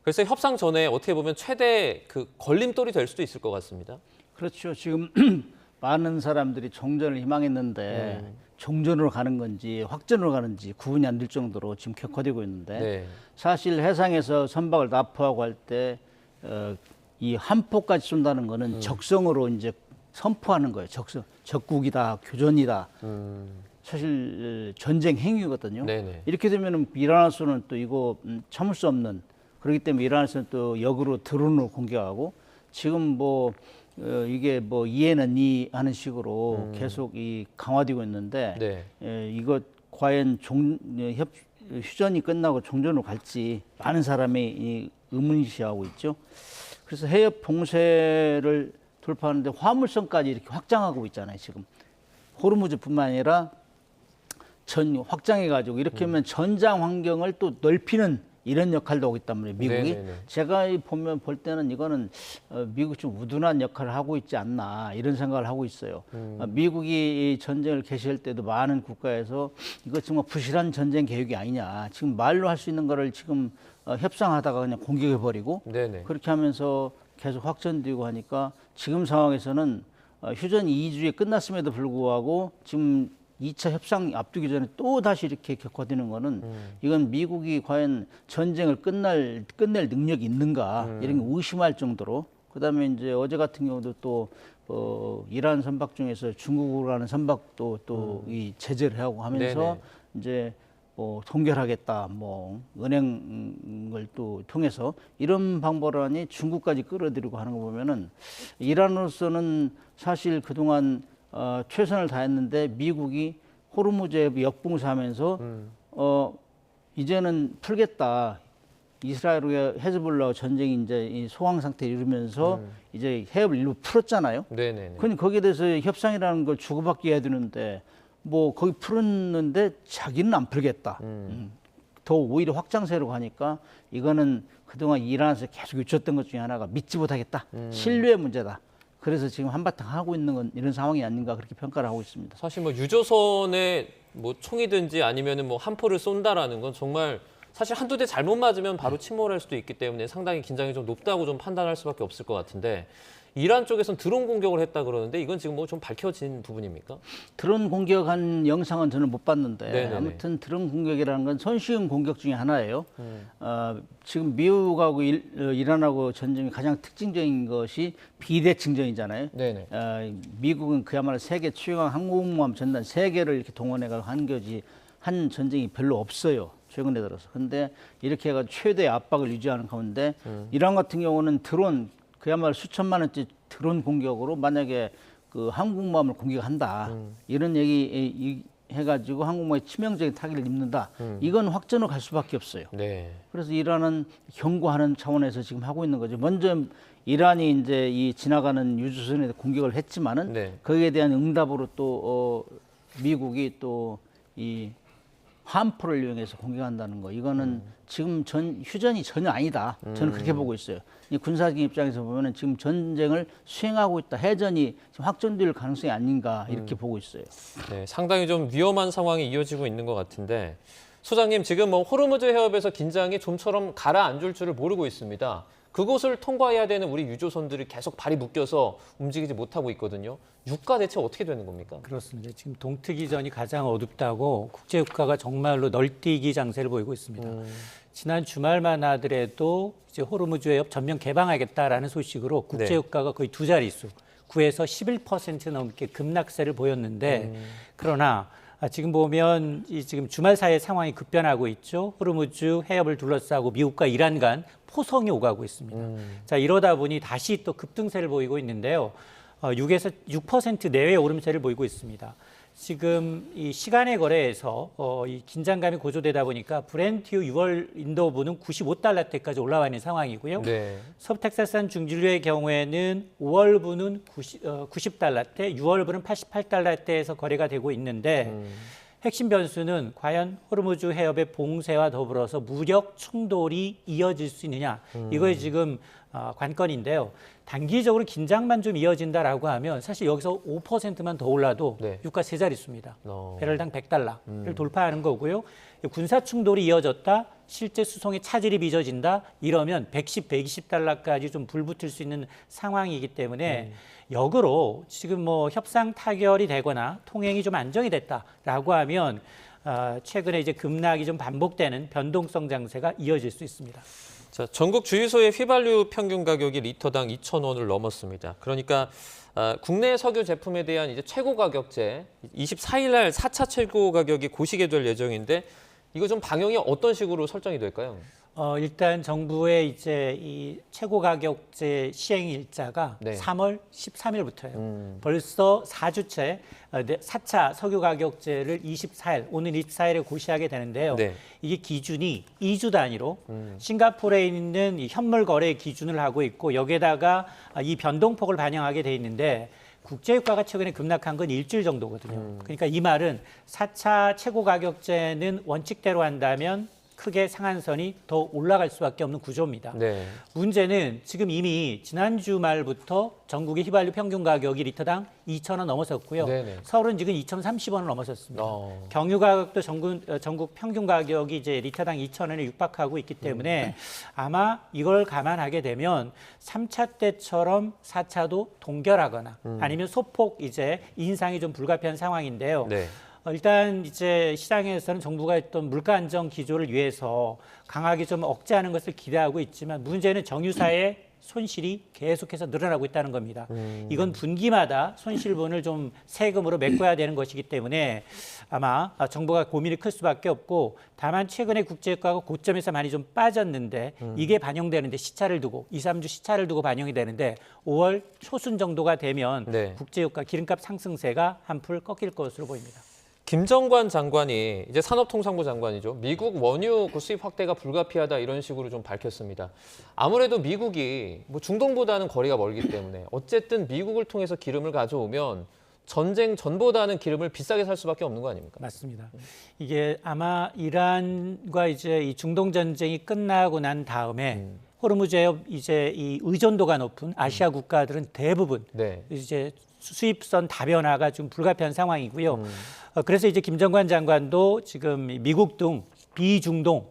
그래서 협상 전에 어떻게 보면 최대 그 걸림돌이 될 수도 있을 것 같습니다. 그렇죠. 지금 많은 사람들이 종전을 희망했는데 종전으로 가는 건지 확전으로 가는지 구분이 안 될 정도로 지금 격화되고 있는데 사실 해상에서 선박을 납포하고 할 때 이 함포까지 쏜다는 거는 적성으로 이제 선포하는 거예요. 적국이다, 교전이다. 사실 전쟁 행위거든요. 이렇게 되면 이란으로서는 또 이거 참을 수 없는 그렇기 때문에 이란에서는 또 역으로 드론으로 공격하고 지금 뭐 이게 뭐 이해는 이 하는 식으로 계속 이 강화되고 있는데 이거 과연 휴전이 끝나고 종전으로 갈지 많은 사람이 이 의문시하고 있죠. 그래서 해협 봉쇄를 돌파하는데 화물선까지 이렇게 확장하고 있잖아요. 지금 호르무즈뿐만 아니라 확장해가지고 이렇게 하면 전장 환경을 또 넓히는 이런 역할도 하고 있단 말이에요. 미국이. 제가 볼 때는 이거는 미국이 좀 우둔한 역할을 하고 있지 않나 이런 생각을 하고 있어요. 미국이 이 전쟁을 개시할 때도 많은 국가에서 이거 정말 부실한 전쟁 계획이 아니냐. 지금 말로 할 수 있는 거를 지금 협상하다가 그냥 공격해버리고 그렇게 하면서 계속 확전되고 하니까 지금 상황에서는 휴전 2주에 끝났음에도 불구하고 지금 2차 협상 앞두기 전에 또 다시 이렇게 격화되는 거는 이건 미국이 과연 전쟁을 끝낼 능력이 있는가 이런 게 의심할 정도로, 그다음에 이제 어제 같은 경우도 또 이란 선박 중에서 중국으로 하는 선박도 또 이 제재를 하고 하면서 네네. 이제 동결하겠다, 은행을 또 통해서 이런 방법하니 중국까지 끌어들이고 하는 거 보면은 이란으로서는 사실 그동안 최선을 다했는데 미국이 호르무즈에 역봉사하면서 이제는 풀겠다. 이스라엘과 헤즈볼라 전쟁이 이제 이 소강 상태에 이르면서 이제 해협을 일부 풀었잖아요. 네네네. 근데 거기에 대해서 협상이라는 걸 주고받게 해야 되는데 거기 풀었는데 자기는 안 풀겠다. 더 오히려 확장세로 가니까 이거는 그동안 이란에서 계속 요청했던 것 중에 하나가 믿지 못하겠다. 신뢰의 문제다. 그래서 지금 한바탕 하고 있는 건 이런 상황이 아닌가 그렇게 평가를 하고 있습니다. 사실 유조선에 총이든지 아니면은 함포를 쏜다라는 건 정말 사실 한두 대 잘못 맞으면 바로 침몰할 수도 있기 때문에 상당히 긴장이 좀 높다고 좀 판단할 수밖에 없을 것 같은데, 이란 쪽에서는 드론 공격을 했다 그러는데 이건 지금 좀 밝혀진 부분입니까? 드론 공격한 영상은 저는 못 봤는데 네네네. 아무튼 드론 공격이라는 건 손쉬운 공격 중에 하나예요. 지금 미국하고 이란하고 전쟁이 가장 특징적인 것이 비대칭전이잖아요. 네네. 미국은 그야말로 세계 최강 항공모함 전단 3개를 이렇게 동원해서 한 전쟁이 별로 없어요. 최근에 들어서. 근데 이렇게 해가지고 최대의 압박을 유지하는 가운데 이란 같은 경우는 드론 그야말로 수천만 원짜리 드론 공격으로 만약에 그 항공모함을 공격한다. 이런 얘기 해가지고 항공모함에 치명적인 타격을 입는다. 이건 확전으로 갈 수밖에 없어요. 네. 그래서 이란은 경고하는 차원에서 지금 하고 있는 거죠. 먼저 이란이 이제 이 지나가는 유조선에 공격을 했지만은 거기에 대한 응답으로 또 미국이 또 이 함포를 이용해서 공격한다는 거, 이거는 지금 휴전이 전혀 아니다. 저는 그렇게 보고 있어요. 이 군사적인 입장에서 보면은 지금 전쟁을 수행하고 있다. 해전이 지금 확전될 가능성이 아닌가 이렇게 보고 있어요. 네, 상당히 좀 위험한 상황이 이어지고 있는 것 같은데, 소장님 지금 호르무즈 해협에서 긴장이 좀처럼 가라앉을 줄을 모르고 있습니다. 그곳을 통과해야 되는 우리 유조선들이 계속 발이 묶여서 움직이지 못하고 있거든요. 유가 대체 어떻게 되는 겁니까? 그렇습니다. 지금 동트기전이 가장 어둡다고 국제유가가 정말로 널뛰기 장세를 보이고 있습니다. 지난 주말만 하더라도 이제 호르무즈 해협 전면 개방하겠다라는 소식으로 국제유가가 거의 2자릿수, 9에서 11% 넘게 급락세를 보였는데, 그러나 지금 보면 지금 주말 사이에 상황이 급변하고 있죠. 호르무즈 해협을 둘러싸고 미국과 이란 간 포성이 오가고 있습니다. 자, 이러다 보니 다시 또 급등세를 보이고 있는데요. 6에서 6% 내외의 오름세를 보이고 있습니다. 지금 이 시간의 거래에서 이 긴장감이 고조되다 보니까 브렌트유 6월 인도부는 95달러대까지 올라와 있는 상황이고요. 네. 서부텍사스산 중진류의 경우에는 5월부는 90달러대, 6월부는 88달러대에서 거래가 되고 있는데, 핵심 변수는 과연 호르무즈 해협의 봉쇄와 더불어서 무력 충돌이 이어질 수 있느냐, 이거에 지금 관건인데요. 단기적으로 긴장만 좀 이어진다라고 하면 사실 여기서 5%만 더 올라도 유가 3자릿수입니다. 배럴당 100달러를 돌파하는 거고요. 군사 충돌이 이어졌다, 실제 수송의 차질이 빚어진다, 이러면 110, 120달러까지 좀 불붙을 수 있는 상황이기 때문에 역으로 지금 협상 타결이 되거나 통행이 좀 안정이 됐다라고 하면 최근에 이제 급락이 좀 반복되는 변동성 장세가 이어질 수 있습니다. 자, 전국 주유소의 휘발유 평균 가격이 리터당 2,000원을 넘었습니다. 그러니까 국내 석유 제품에 대한 이제 최고 가격제 24일 날 4차 최고 가격이 고시게 될 예정인데, 이거 좀 방향이 어떤 식으로 설정이 될까요? 일단 정부의 이제 이 최고 가격제 시행 일자가 3월 13일부터예요. 벌써 4주째 4차 석유 가격제를 24일, 오늘 24일에 고시하게 되는데요. 이게 기준이 2주 단위로 싱가포르에 있는 이 현물 거래 기준을 하고 있고, 여기에다가 이 변동폭을 반영하게 돼 있는데, 국제유가가 최근에 급락한 건 일주일 정도거든요. 그러니까 이 말은 4차 최고 가격제는 원칙대로 한다면 크게 상한선이 더 올라갈 수밖에 없는 구조입니다. 네. 문제는 지금 이미 지난주 말부터 전국의 휘발유 평균 가격이 리터당 2,000원 넘어섰고요. 네네. 서울은 지금 2,030원을 넘어섰습니다. 경유 가격도 전국 평균 가격이 이제 리터당 2,000원에 육박하고 있기 때문에 아마 이걸 감안하게 되면 3차 때처럼 4차도 동결하거나 아니면 소폭 이제 인상이 좀 불가피한 상황인데요. 네. 일단 이제 시장에서는 정부가 했던 물가 안정 기조를 위해서 강하게 좀 억제하는 것을 기대하고 있지만 문제는 정유사의 손실이 계속해서 늘어나고 있다는 겁니다. 이건 분기마다 손실분을 좀 세금으로 메꿔야 되는 것이기 때문에 아마 정부가 고민이 클 수밖에 없고 다만 최근에 국제유가가 고점에서 많이 좀 빠졌는데 이게 반영되는데 시차를 두고 2, 3주 시차를 두고 반영이 되는데 5월 초순 정도가 되면 네. 국제유가 기름값 상승세가 한풀 꺾일 것으로 보입니다. 김정관 장관이 이제 산업통상부 장관이죠. 미국 원유 수입 확대가 불가피하다 이런 식으로 좀 밝혔습니다. 아무래도 미국이 뭐 중동보다는 거리가 멀기 때문에 어쨌든 미국을 통해서 기름을 가져오면 전쟁 전보다는 기름을 비싸게 살 수밖에 없는 거 아닙니까? 맞습니다. 이게 아마 이란과 이제 이 중동 전쟁이 끝나고 난 다음에 호르무즈 해협 이제 이 의존도가 높은 아시아 국가들은 대부분 네. 이제 수입선 다변화가 좀 불가피한 상황이고요. 그래서 이제 김정관 장관도 지금 미국 등 비중동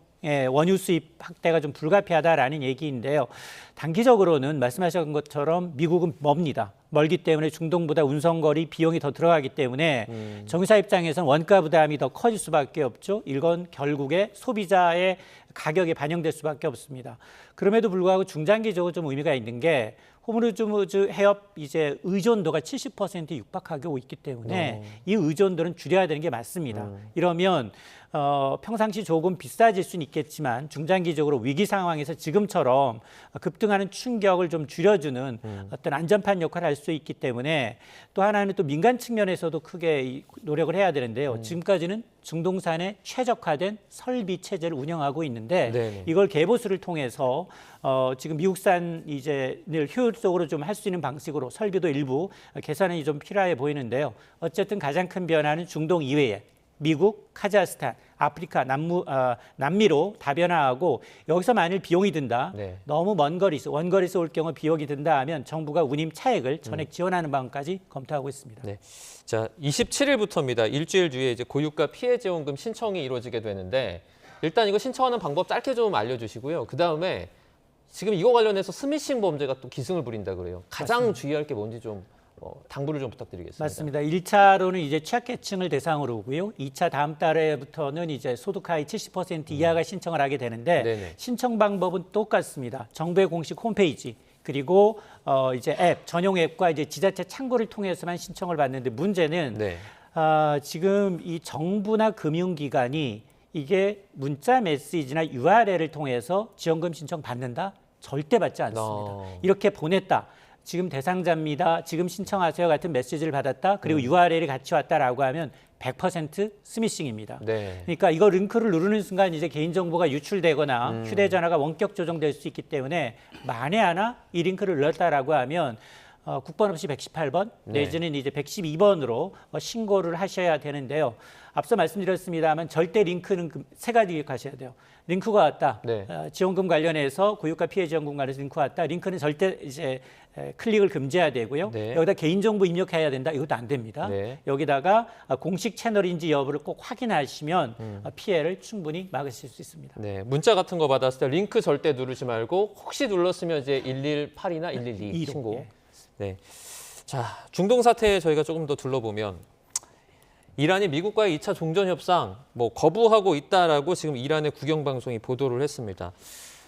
원유 수입 확대가 좀 불가피하다라는 얘기인데요. 단기적으로는 말씀하신 것처럼 미국은 멉니다. 멀기 때문에 중동보다 운송거리 비용이 더 들어가기 때문에 정유사 입장에서는 원가 부담이 더 커질 수밖에 없죠. 이건 결국에 소비자의 가격에 반영될 수밖에 없습니다. 그럼에도 불구하고 중장기적으로 좀 의미가 있는 게 호르무즈 해협 이제 의존도가 70% 육박하고 있기 때문에 이 의존도는 줄여야 되는 게 맞습니다. 이러면 평상시 조금 비싸질 수는 있겠지만 중장기적으로 위기 상황에서 지금처럼 급등하는 충격을 좀 줄여주는 어떤 안전판 역할을 할 수 있기 때문에 또 하나는 또 민간 측면에서도 크게 노력을 해야 되는데요. 지금까지는 중동산에 최적화된 설비 체제를 운영하고 있는데 네네. 이걸 개보수를 통해서 지금 미국산 이제를 효율적으로 좀 할 수 있는 방식으로 설비도 일부 개선이 좀 필요해 보이는데요. 어쨌든 가장 큰 변화는 중동 이외에 미국, 카자흐스탄, 아프리카, 남미로 다변화하고 여기서 만일 비용이 든다. 네. 너무 먼 거리에서 원거리에서 올 경우 비용이 든다 하면 정부가 운임 차액을 전액 지원하는 방안까지 검토하고 있습니다. 네. 자, 27일부터입니다. 일주일 뒤에 이제 고유가 피해 지원금 신청이 이루어지게 되는데 일단 이거 신청하는 방법 짧게 좀 알려주시고요. 그 다음에 지금 이거 관련해서 스미싱 범죄가 또 기승을 부린다 그래요. 가장 맞습니다. 주의할 게 뭔지 좀 당부를 좀 부탁드리겠습니다. 맞습니다. 1차로는 이제 취약계층을 대상으로 오고요. 2차 다음 달에부터는 이제 소득 하위 70% 이하가 신청을 하게 되는데 네네. 신청 방법은 똑같습니다. 정부의 공식 홈페이지 그리고 이제 앱 전용 앱과 이제 지자체 창구를 통해서만 신청을 받는데 문제는 네. 지금 이 정부나 금융기관이 이게 문자 메시지나 URL을 통해서 지원금 신청 받는다? 절대 받지 않습니다. 이렇게 보냈다. 지금 대상자입니다. 지금 신청하세요 같은 메시지를 받았다. 그리고 URL이 같이 왔다라고 하면 100% 스미싱입니다. 네. 그러니까 이거 링크를 누르는 순간 이제 개인정보가 유출되거나 휴대전화가 원격 조정될 수 있기 때문에 만에 하나 이 링크를 눌렀다라고 하면 국번 없이 118번 내지는 이제 112번으로 신고를 하셔야 되는데요. 앞서 말씀드렸습니다만 절대 링크는 세 가지 기억하셔야 돼요. 링크가 왔다. 네. 지원금 관련해서 고유가 피해 지원금 관련해서 링크가 왔다. 링크는 절대 이제 클릭을 금지해야 되고요. 네. 여기다 개인정보 입력해야 된다. 이것도 안 됩니다. 네. 여기다가 공식 채널인지 여부를 꼭 확인하시면 피해를 충분히 막으실 수 있습니다. 네, 문자 같은 거 받았을 때 링크 절대 누르지 말고 혹시 눌렀으면 이제 118이나 112 신고. 예. 네. 자, 중동 사태 저희가 조금 더 둘러보면 이란이 미국과의 2차 종전 협상 거부하고 있다라고 지금 이란의 국영 방송이 보도를 했습니다.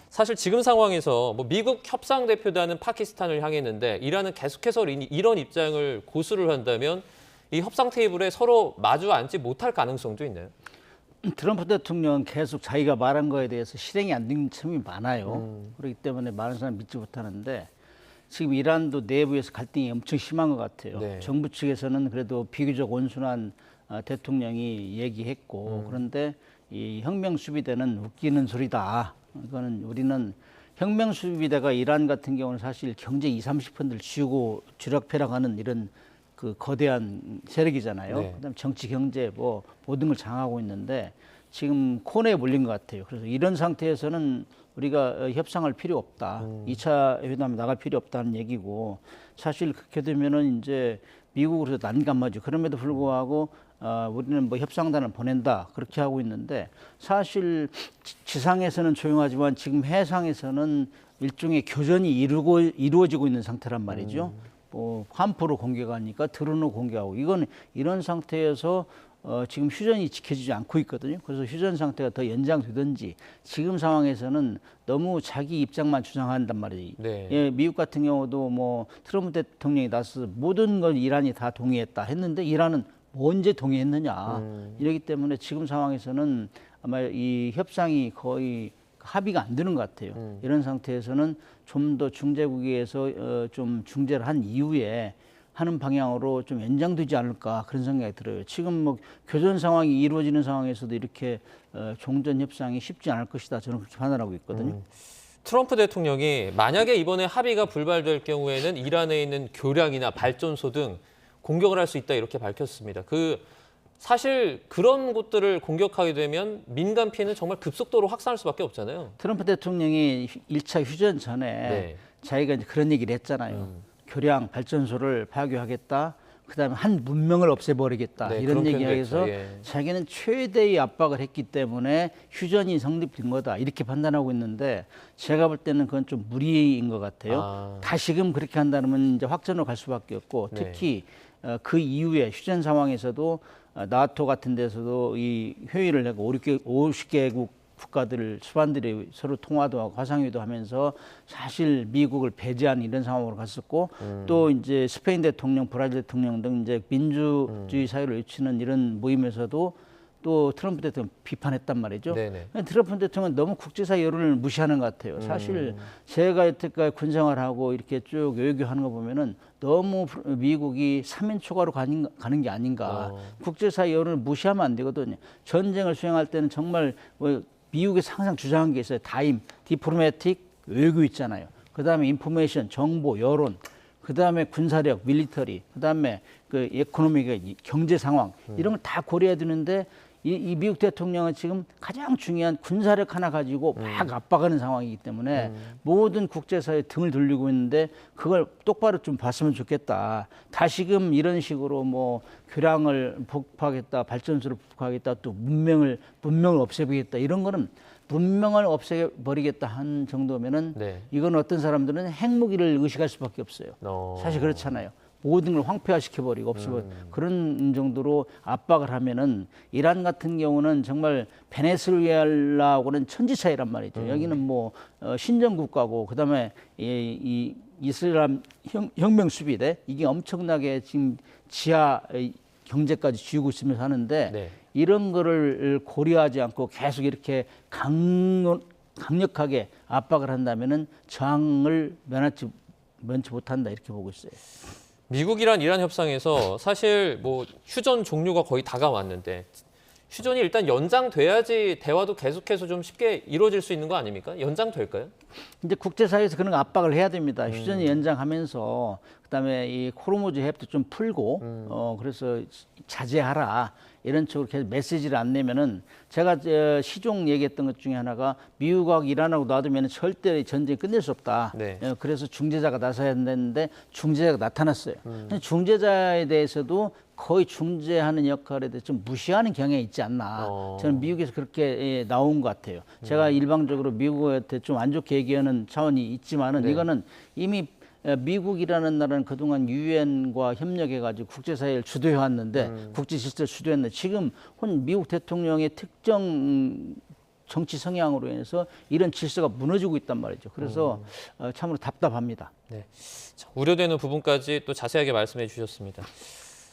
사실 지금 상황에서 미국 협상 대표단은 파키스탄을 향했는데 이란은 계속해서 이런 입장을 고수를 한다면 이 협상 테이블에 서로 마주 앉지 못할 가능성도 있나요? 트럼프 대통령은 계속 자기가 말한 거에 대해서 실행이 안 되는 점이 많아요. 그렇기 때문에 많은 사람 믿지 못하는데 지금 이란도 내부에서 갈등이 엄청 심한 것 같아요. 네. 정부 측에서는 그래도 비교적 온순한 대통령이 얘기했고 그런데 이 혁명수비대는 웃기는 소리다. 이거는 우리는 혁명수비대가 이란 같은 경우는 사실 경제 20-30%를 쥐고 쥐락펴락하는 이런 그 거대한 세력이잖아요. 네. 그다음 정치, 경제 모든 걸 장악하고 있는데 지금 코너에 몰린 것 같아요. 그래서 이런 상태에서는 우리가 협상할 필요 없다. 2차 회담에 나갈 필요 없다는 얘기고, 사실 그렇게 되면은 이제 미국으로서 난감하죠. 그럼에도 불구하고 우리는 뭐 협상단을 보낸다 그렇게 하고 있는데, 사실 지상에서는 조용하지만 지금 해상에서는 일종의 교전이 이루어지고 있는 상태란 말이죠. 뭐 함포로 공격하니까 드론으로 공격하고, 이건 이런 상태에서 지금 휴전이 지켜지지 않고 있거든요. 그래서 휴전 상태가 더 연장되든지, 지금 상황에서는 너무 자기 입장만 주장한단 말이에요. 네. 예, 미국 같은 경우도 뭐 트럼프 대통령이 나서서 모든 걸 이란이 다 동의했다 했는데, 이란은 언제 동의했느냐. 이러기 때문에 지금 상황에서는 아마 이 협상이 거의 합의가 안 되는 것 같아요. 이런 상태에서는 좀 더 중재국에서 좀 중재를 한 이후에 하는 방향으로 좀 연장되지 않을까, 그런 생각이 들어요. 지금 뭐 교전 상황이 이루어지는 상황에서도 이렇게 종전 협상이 쉽지 않을 것이다, 저는 그렇게 판단하고 있거든요. 트럼프 대통령이 만약에 이번에 합의가 불발될 경우에는 이란에 있는 교량이나 발전소 등 공격을 할 수 있다, 이렇게 밝혔습니다. 사실 그런 곳들을 공격하게 되면 민간 피해는 정말 급속도로 확산할 수밖에 없잖아요. 트럼프 대통령이 1차 휴전 전에 자기가 이제 그런 얘기를 했잖아요. 교량 발전소를 파괴하겠다. 그다음에 한 문명을 없애버리겠다. 이런 얘기해서 자기는 최대의 압박을 했기 때문에 휴전이 성립된 거다, 이렇게 판단하고 있는데, 제가 볼 때는 그건 좀 무리인 것 같아요. 다시금 그렇게 한다면 이제 확전으로 갈 수밖에 없고, 특히 그 이후에 휴전 상황에서도 나토 같은 데서도 이 회의를 내고 50개국 국가들 수반들이 서로 통화도 하고 화상회의도 하면서 사실 미국을 배제한 이런 상황으로 갔었고, 또 이제 스페인 대통령, 브라질 대통령 등 이제 민주주의 사회를 외치는 이런 모임에서도 또 트럼프 대통령 비판했단 말이죠. 트럼프 대통령은 너무 국제사회 여론을 무시하는 것 같아요. 사실 제가 여태까지 군생활하고 이렇게 쭉 외교하는 거 보면은 너무 미국이 3인 초과로 가는 게 아닌가. 국제사회 여론을 무시하면 안 되거든요. 전쟁을 수행할 때는 정말 뭐 미국에서 항상 주장한 게 있어요. 다임, 디플로매틱, 외교 있잖아요. 그다음에 인포메이션, 정보, 여론, 그다음에 군사력, 밀리터리, 그다음에 그 에코노미, 경제 상황, 이런 걸 다 고려해야 되는데, 이 미국 대통령은 지금 가장 중요한 군사력 하나 가지고 막 압박하는 상황이기 때문에 모든 국제사회에 등을 돌리고 있는데, 그걸 똑바로 좀 봤으면 좋겠다. 다시금 이런 식으로 뭐 교량을 폭파하겠다, 발전소를 폭파하겠다, 또 문명을 없애버리겠다, 이런 거는 문명을 없애버리겠다 한 정도면은 이건 어떤 사람들은 핵무기를 의식할 수밖에 없어요. 사실 그렇잖아요. 모든 걸 황폐화시켜버리고 없애버리고 그런 정도로 압박을 하면은, 이란 같은 경우는 정말 베네수엘라하고는 천지차이란 말이죠. 여기는 뭐 신정 국가고, 그다음에 이 이슬람 혁명 수비대, 이게 엄청나게 지금 지하 경제까지 쥐고 있으면서 하는데, 이런 거를 고려하지 않고 계속 이렇게 강력하게 압박을 한다면은 저항을 면치 못한다, 이렇게 보고 있어요. 미국이란 이란 협상에서 사실 뭐 휴전 종료가 거의 다가왔는데, 휴전이 일단 연장돼야지 대화도 계속해서 좀 쉽게 이루어질 수 있는 거 아닙니까? 연장될까요? 이제 국제사회에서 그런 압박을 해야 됩니다. 휴전이 연장하면서, 그다음에 이 호르무즈 해협도 좀 풀고, 그래서 자제하라, 이런 쪽으로 계속 메시지를 안 내면은, 제가 시종 얘기했던 것 중에 하나가 미국하고 이란하고 놔두면 절대 전쟁이 끝낼 수 없다. 그래서 중재자가 나서야 되는데 중재자가 나타났어요. 중재자에 대해서도 거의 중재하는 역할에 대해서 좀 무시하는 경향이 있지 않나. 저는 미국에서 그렇게 나온 것 같아요. 제가 일방적으로 미국한테 좀 안 좋게 얘기하는 차원이 있지만은, 이거는 이미 미국이라는 나라는 그동안 유엔과 협력해가지고 국제사회를 주도해 왔는데, 국제 질서를 주도했는데, 지금 미국 대통령의 특정 정치 성향으로 인해서 이런 질서가 무너지고 있단 말이죠. 그래서 참으로 답답합니다. 자, 우려되는 부분까지 또 자세하게 말씀해 주셨습니다.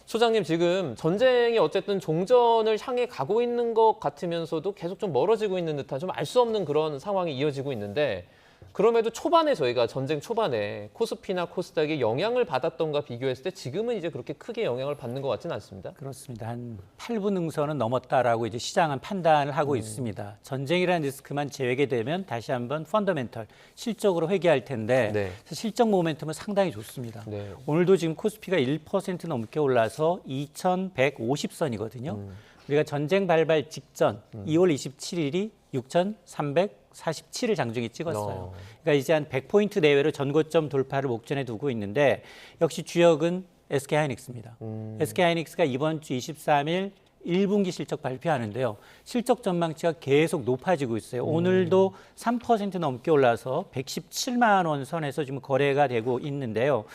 소장님, 지금 전쟁이 어쨌든 종전을 향해 가고 있는 것 같으면서도 계속 좀 멀어지고 있는 듯한, 좀 알 수 없는 그런 상황이 이어지고 있는데, 그럼에도 초반에 저희가 전쟁 초반에 코스피나 코스닥이 영향을 받았던가 비교했을 때 지금은 이제 그렇게 크게 영향을 받는 것 같지는 않습니다. 그렇습니다. 한 8분 능선은 넘었다라고 이제 시장은 판단을 하고 있습니다. 전쟁이라는 리스크만 제외게 되면 다시 한번 펀더멘털 실적으로 회귀할 텐데 실적 모멘텀은 상당히 좋습니다. 오늘도 지금 코스피가 1% 넘게 올라서 2150선이거든요. 우리가 전쟁 발발 직전 2월 27일이 6,347을 장중에 찍었어요. 그러니까 이제 한 100포인트 내외로 전고점 돌파를 목전에 두고 있는데 역시 주역은 SK하이닉스입니다. SK하이닉스가 이번 주 23일 1분기 실적 발표하는데요. 실적 전망치가 계속 높아지고 있어요. 오늘도 3% 넘게 올라서 117만 원 선에서 지금 거래가 되고 있는데요.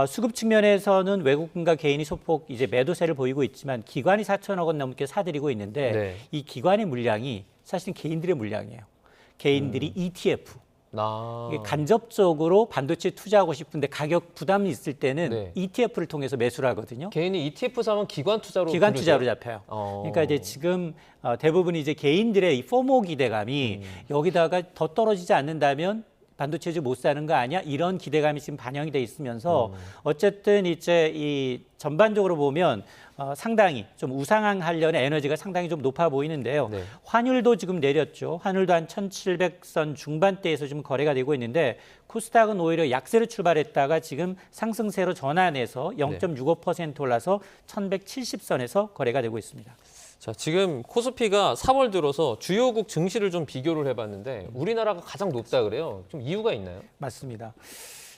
수급 측면에서는 외국인과 개인이 소폭 이제 매도세를 보이고 있지만 기관이 4천억 원 넘게 사들이고 있는데 네. 이 기관의 물량이 사실은 개인들의 물량이에요. 개인들이 ETF. 이게 간접적으로 반도체 투자하고 싶은데 가격 부담이 있을 때는 네. ETF를 통해서 매수를 하거든요. 개인이 ETF 사면 기관 투자로 기관 부르죠? 투자로 잡혀요. 그러니까 이제 지금 대부분 이제 개인들의 이 포모 기대감이 여기다가 더 떨어지지 않는다면 반도체주 못 사는 거 아니야? 이런 기대감이 지금 반영이 돼 있으면서 어쨌든 이제 이 전반적으로 보면 상당히 좀 우상향하려는 에너지가 상당히 좀 높아 보이는데요. 네. 환율도 지금 내렸죠. 환율도 한 1,700선 중반대에서 좀 거래가 되고 있는데 코스닥은 오히려 약세로 출발했다가 지금 상승세로 전환해서 0.65% 올라서 1,170선에서 거래가 되고 있습니다. 자, 지금 코스피가 4월 들어서 주요국 증시를 좀 비교를 해봤는데 우리나라가 가장 높다 그래요. 좀 이유가 있나요? 맞습니다.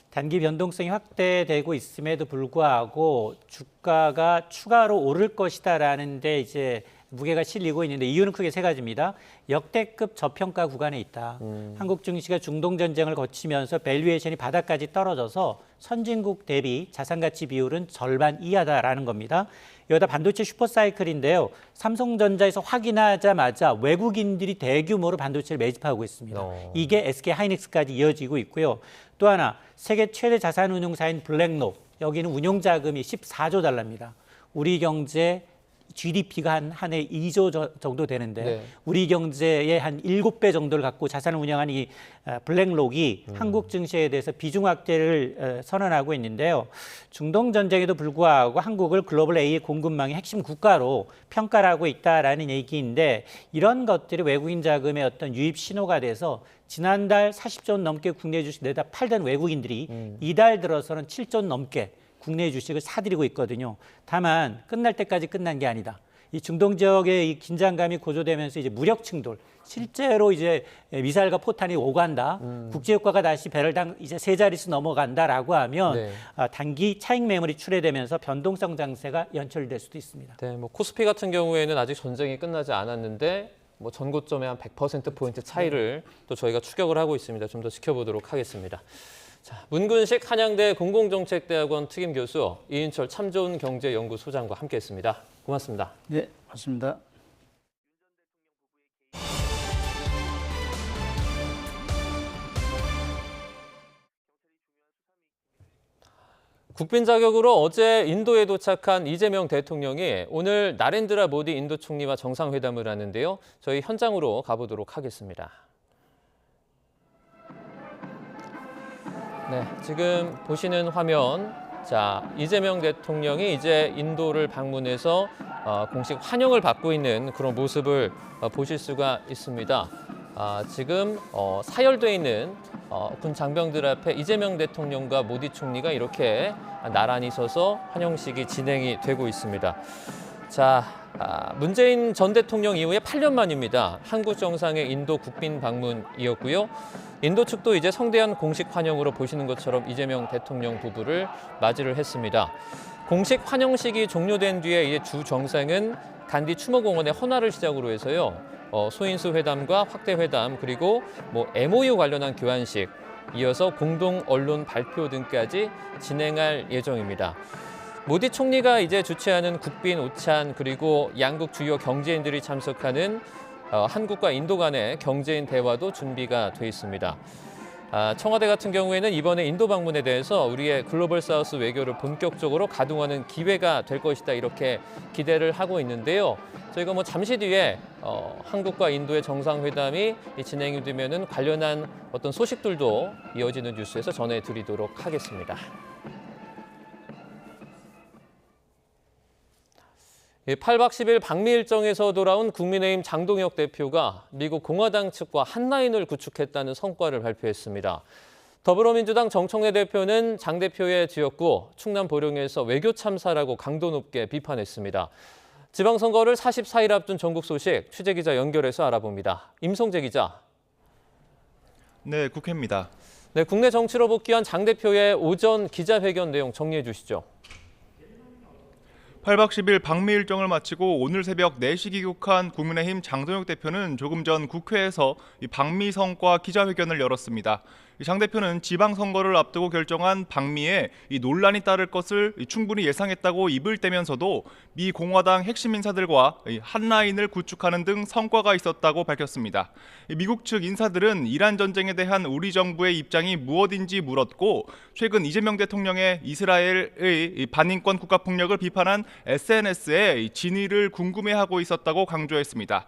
단기 변동성이 확대되고 있음에도 불구하고 주가가 추가로 오를 것이다라는 데 이제 무게가 실리고 있는데 이유는 크게 세 가지입니다. 역대급 저평가 구간에 있다. 한국 증시가 중동 전쟁을 거치면서 밸류에이션이 바닥까지 떨어져서 선진국 대비 자산 가치 비율은 절반 이하다라는 겁니다. 여기다 반도체 슈퍼사이클인데요. 삼성전자에서 확인하자마자 외국인들이 대규모로 반도체를 매집하고 있습니다. 이게 SK하이닉스까지 이어지고 있고요. 또 하나 세계 최대 자산운용사인 블랙록, 여기는 운용자금이 14조 달러입니다. 우리 경제 GDP가 한 해 2조 정도 되는데 네. 우리 경제의 한 7배 정도를 갖고 자산을 운영하는 이 블랙록이 한국 증시에 대해서 비중 확대를 선언하고 있는데요. 중동 전쟁에도 불구하고 한국을 글로벌 AI 공급망의 핵심 국가로 평가를 하고 있다라는 얘기인데 이런 것들이 외국인 자금의 어떤 유입 신호가 돼서 지난달 40조 원 넘게 국내 주식 내다 팔던 외국인들이 이달 들어서는 7조 원 넘게 국내 주식을 사들이고 있거든요. 다만 끝날 때까지 끝난 게 아니다. 이 중동 지역의 이 긴장감이 고조되면서 이제 무력 충돌, 실제로 이제 미사일과 포탄이 오간다, 국제유가가 다시 배럴당 이제 세 자릿수 넘어간다라고 하면 네. 단기 차익 매물이 출회되면서 변동성 장세가 연출될 수도 있습니다. 네, 뭐 코스피 같은 경우에는 아직 전쟁이 끝나지 않았는데 뭐 전고점에 한 100%포인트 차이를 또 저희가 추격을 하고 있습니다. 좀 더 지켜보도록 하겠습니다. 자, 문근식 한양대 공공정책대학원 특임교수 이인철 참좋은경제연구소장과 함께했습니다. 고맙습니다. 네, 맞습니다. 국빈 자격으로 어제 인도에 도착한 이재명 대통령이 오늘 나렌드라 모디 인도 총리와 정상회담을 하는데요. 저희 현장으로 가보도록 하겠습니다. 네, 지금 보시는 화면, 자 이재명 대통령이 이제 인도를 방문해서 공식 환영을 받고 있는 그런 모습을 보실 수가 있습니다. 지금 사열돼 있는 군 장병들 앞에 이재명 대통령과 모디 총리가 이렇게 나란히 서서 환영식이 진행이 되고 있습니다. 자, 문재인 전 대통령 이후에 8년 만입니다. 한국 정상의 인도 국빈 방문이었고요. 인도 측도 이제 성대한 공식 환영으로 보시는 것처럼 이재명 대통령 부부를 맞이를 했습니다. 공식 환영식이 종료된 뒤에 이제 주 정상은 간디 추모공원의 헌화를 시작으로 해서요. 소인수 회담과 확대 회담 그리고 뭐 MOU 관련한 교환식 이어서 공동 언론 발표 등까지 진행할 예정입니다. 모디 총리가 이제 주최하는 국빈 오찬 그리고 양국 주요 경제인들이 참석하는 한국과 인도 간의 경제인 대화도 준비가 돼 있습니다. 청와대 같은 경우에는 이번에 인도 방문에 대해서 우리의 글로벌 사우스 외교를 본격적으로 가동하는 기회가 될 것이다 이렇게 기대를 하고 있는데요. 저희가 뭐 잠시 뒤에 한국과 인도의 정상회담이 진행이 되면은 관련한 어떤 소식들도 이어지는 뉴스에서 전해드리도록 하겠습니다. 8박 10일 방미 일정에서 돌아온 국민의힘 장동혁 대표가 미국 공화당 측과 한 라인을 구축했다는 성과를 발표했습니다. 더불어민주당 정청래 대표는 장 대표의 지역구 충남 보령에서 외교 참사라고 강도 높게 비판했습니다. 지방선거를 44일 앞둔 전국 소식 취재기자 연결해서 알아봅니다. 임성재 기자. 네, 국회입니다. 네, 국내 정치로 복귀한 장 대표의 오전 기자회견 내용 정리해 주시죠. 8박 10일 방미 일정을 마치고 오늘 새벽 4시 귀국한 국민의힘 장동혁 대표는 조금 전 국회에서 방미 성과 기자회견을 열었습니다. 장 대표는 지방선거를 앞두고 결정한 방미에 논란이 따를 것을 충분히 예상했다고 입을 떼면서도 미 공화당 핵심 인사들과 한 라인을 구축하는 등 성과가 있었다고 밝혔습니다. 미국 측 인사들은 이란 전쟁에 대한 우리 정부의 입장이 무엇인지 물었고 최근 이재명 대통령의 이스라엘의 반인권 국가폭력을 비판한 SNS에 진위를 궁금해하고 있었다고 강조했습니다.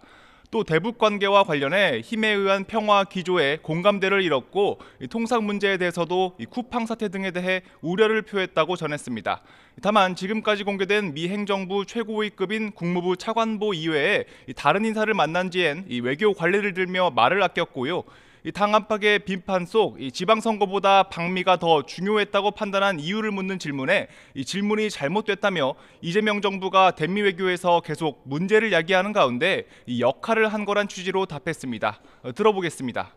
또 대북 관계와 관련해 힘에 의한 평화 기조에 공감대를 잃었고 통상 문제에 대해서도 쿠팡 사태 등에 대해 우려를 표했다고 전했습니다. 다만 지금까지 공개된 미 행정부 최고위급인 국무부 차관보 이외에 다른 인사를 만난 지엔 외교 관례를 들며 말을 아꼈고요. 당 안팎의 비판 속 지방선거보다 방미가 더 중요했다고 판단한 이유를 묻는 질문에 질문이 잘못됐다며 이재명 정부가 대미 외교에서 계속 문제를 야기하는 가운데 역할을 한 거란 취지로 답했습니다. 들어보겠습니다.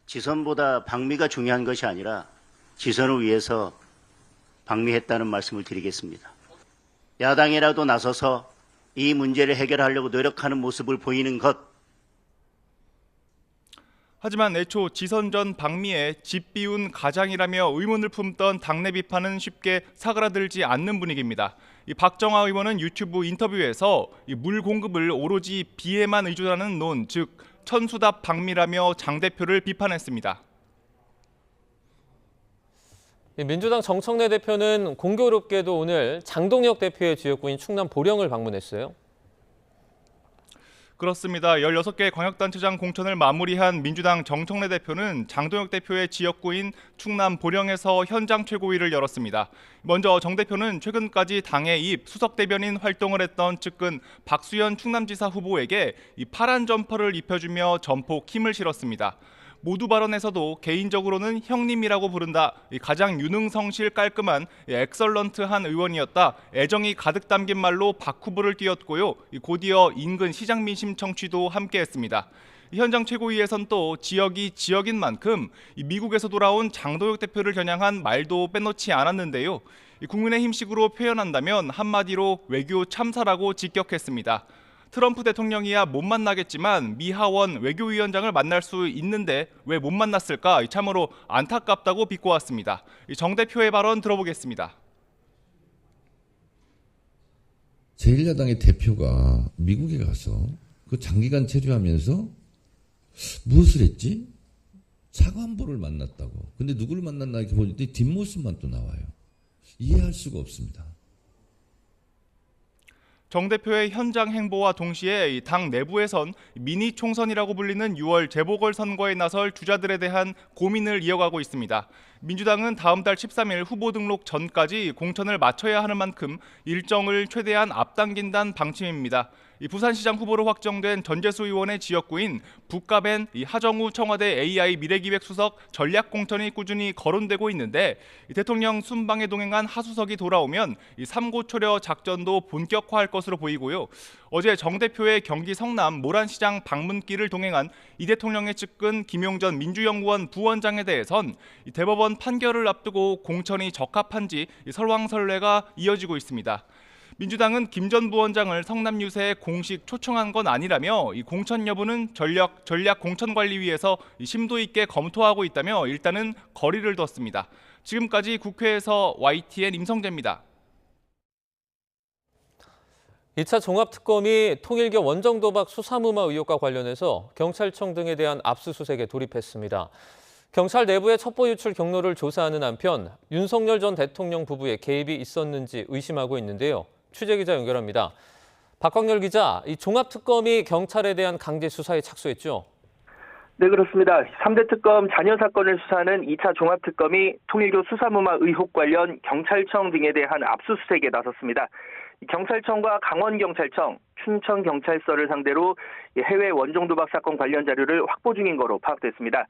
지선보다 방미가 중요한 것이 아니라 지선을 위해서 방미했다는 말씀을 드리겠습니다. 야당이라도 나서서 이 문제를 해결하려고 노력하는 모습을 보이는 것, 하지만 애초 지선 전 방미에 집 비운 가장이라며 의문을 품던 당내 비판은 쉽게 사그라들지 않는 분위기입니다. 박정아 의원은 유튜브 인터뷰에서 물 공급을 오로지 비에만 의존하는 논, 즉 천수답 방미라며 장 대표를 비판했습니다. 민주당 정청래 대표는 공교롭게도 오늘 장동혁 대표의 지역구인 충남 보령을 방문했어요. 그렇습니다. 16개 광역단체장 공천을 마무리한 민주당 정청래 대표는 장동혁 대표의 지역구인 충남 보령에서 현장 최고위를 열었습니다. 먼저 정 대표는 최근까지 당에 입 수석 대변인 활동을 했던 측근 박수현 충남지사 후보에게 이 파란 점퍼를 입혀주며 전폭 힘을 실었습니다. 모두 발언에서도 개인적으로는 형님이라고 부른다, 가장 유능성실 깔끔한 엑설런트한 의원이었다, 애정이 가득 담긴 말로 박 후보를 띄웠고요. 곧이어 인근 시장 민심 청취도 함께했습니다. 현장 최고위에선 또 지역이 지역인 만큼 미국에서 돌아온 장동혁 대표를 겨냥한 말도 빼놓지 않았는데요. 국민의힘식으로 표현한다면 한마디로 외교 참사라고 직격했습니다. 트럼프 대통령이야 못 만나겠지만 미 하원 외교위원장을 만날 수 있는데 왜 못 만났을까? 참으로 안타깝다고 비꼬았습니다. 정 대표의 발언 들어보겠습니다. 제1야당의 대표가 미국에 가서 그 장기간 체류하면서 무엇을 했지? 차관보를 만났다고. 근데 누구를 만났나 이렇게 보는데 뒷모습만 또 나와요. 이해할 수가 없습니다. 정 대표의 현장 행보와 동시에 당 내부에선 미니 총선이라고 불리는 6월 재보궐선거에 나설 주자들에 대한 고민을 이어가고 있습니다. 민주당은 다음 달 13일 후보 등록 전까지 공천을 마쳐야 하는 만큼 일정을 최대한 앞당긴다는 방침입니다. 부산시장 후보로 확정된 전재수 의원의 지역구인 북갑엔 하정우 청와대 AI 미래기획수석 전략공천이 꾸준히 거론되고 있는데 대통령 순방에 동행한 하수석이 돌아오면 삼고초려 작전도 본격화할 것으로 보이고요. 어제 정 대표의 경기 성남 모란시장 방문길을 동행한 이 대통령의 측근 김용전 민주연구원 부원장에 대해선 대법원 판결을 앞두고 공천이 적합한지 설왕설래가 이어지고 있습니다. 민주당은 김 전 부원장을 성남 유세에 공식 초청한 건 아니라며 이 공천 여부는 전략 공천관리위에서 심도 있게 검토하고 있다며 일단은 거리를 뒀습니다. 지금까지 국회에서 YTN 임성재입니다. 2차 종합특검이 통일교 원정도박 수사무마 의혹과 관련해서 경찰청 등에 대한 압수수색에 돌입했습니다. 경찰 내부의 첩보 유출 경로를 조사하는 한편 윤석열 전 대통령 부부의 개입이 있었는지 의심하고 있는데요. 취재기자 연결합니다. 박광열 기자, 이 종합특검이 경찰에 대한 강제 수사에 착수했죠? 네, 그렇습니다. 3대 특검 잔여 사건을 수사하는 2차 종합특검이 통일교 수사무마 의혹 관련 경찰청 등에 대한 압수수색에 나섰습니다. 경찰청과 강원경찰청, 춘천경찰서를 상대로 해외 원정도박 사건 관련 자료를 확보 중인 거로 파악됐습니다.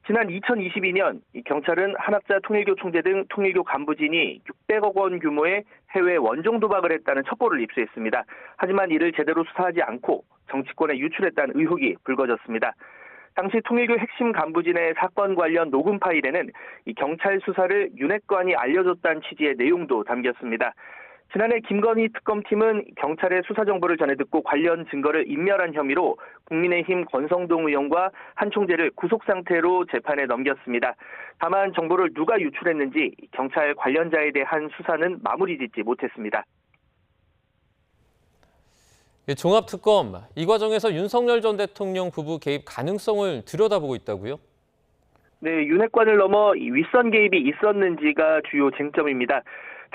지난 2022년 경찰은 한학자 통일교 총재 등 통일교 간부진이 600억 원 규모의 해외 원종 도박을 했다는 첩보를 입수했습니다. 하지만 이를 제대로 수사하지 않고 정치권에 유출했다는 의혹이 불거졌습니다. 당시 통일교 핵심 간부진의 사건 관련 녹음 파일에는 이 경찰 수사를 윤핵관이 알려줬다는 취지의 내용도 담겼습니다. 지난해 김건희 특검팀은 경찰의 수사 정보를 전해 듣고 관련 증거를 인멸한 혐의로 국민의힘 권성동 의원과 한 총재를 구속 상태로 재판에 넘겼습니다. 다만 정보를 누가 유출했는지 경찰 관련자에 대한 수사는 마무리 짓지 못했습니다. 종합특검, 이 과정에서 윤석열 전 대통령 부부 개입 가능성을 들여다보고 있다고요? 네, 윤핵관을 넘어 윗선 개입이 있었는지가 주요 쟁점입니다.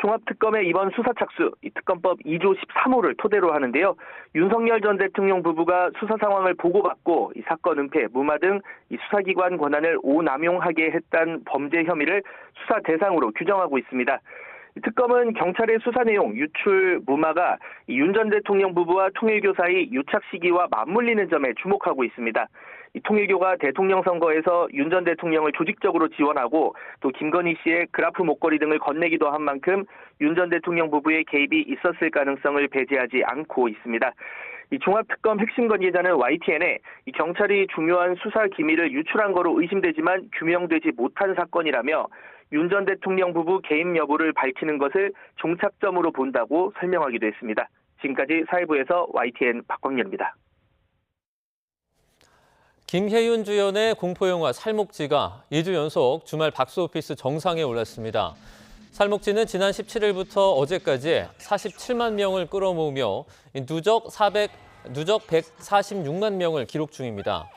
종합특검의 이번 수사 착수, 특검법 2조 13호를 토대로 하는데요. 윤석열 전 대통령 부부가 수사 상황을 보고받고 사건 은폐, 무마 등 수사기관 권한을 오남용하게 했다는 범죄 혐의를 수사 대상으로 규정하고 있습니다. 특검은 경찰의 수사 내용, 유출, 무마가 윤 전 대통령 부부와 통일교 사이 유착 시기와 맞물리는 점에 주목하고 있습니다. 통일교가 대통령 선거에서 윤 전 대통령을 조직적으로 지원하고 또 김건희 씨의 그라프 목걸이 등을 건네기도 한 만큼 윤 전 대통령 부부의 개입이 있었을 가능성을 배제하지 않고 있습니다. 이 종합특검 핵심 관계자는 YTN에 경찰이 중요한 수사 기밀을 유출한 거로 의심되지만 규명되지 못한 사건이라며 윤 전 대통령 부부 개입 여부를 밝히는 것을 종착점으로 본다고 설명하기도 했습니다. 지금까지 사회부에서 YTN 박광렬입니다. 김혜윤 주연의 공포영화 살목지가 2주 연속 주말 박스오피스 정상에 올랐습니다. 살목지는 지난 17일부터 어제까지 47만 명을 끌어모으며 누적 146만 명을 기록 중입니다.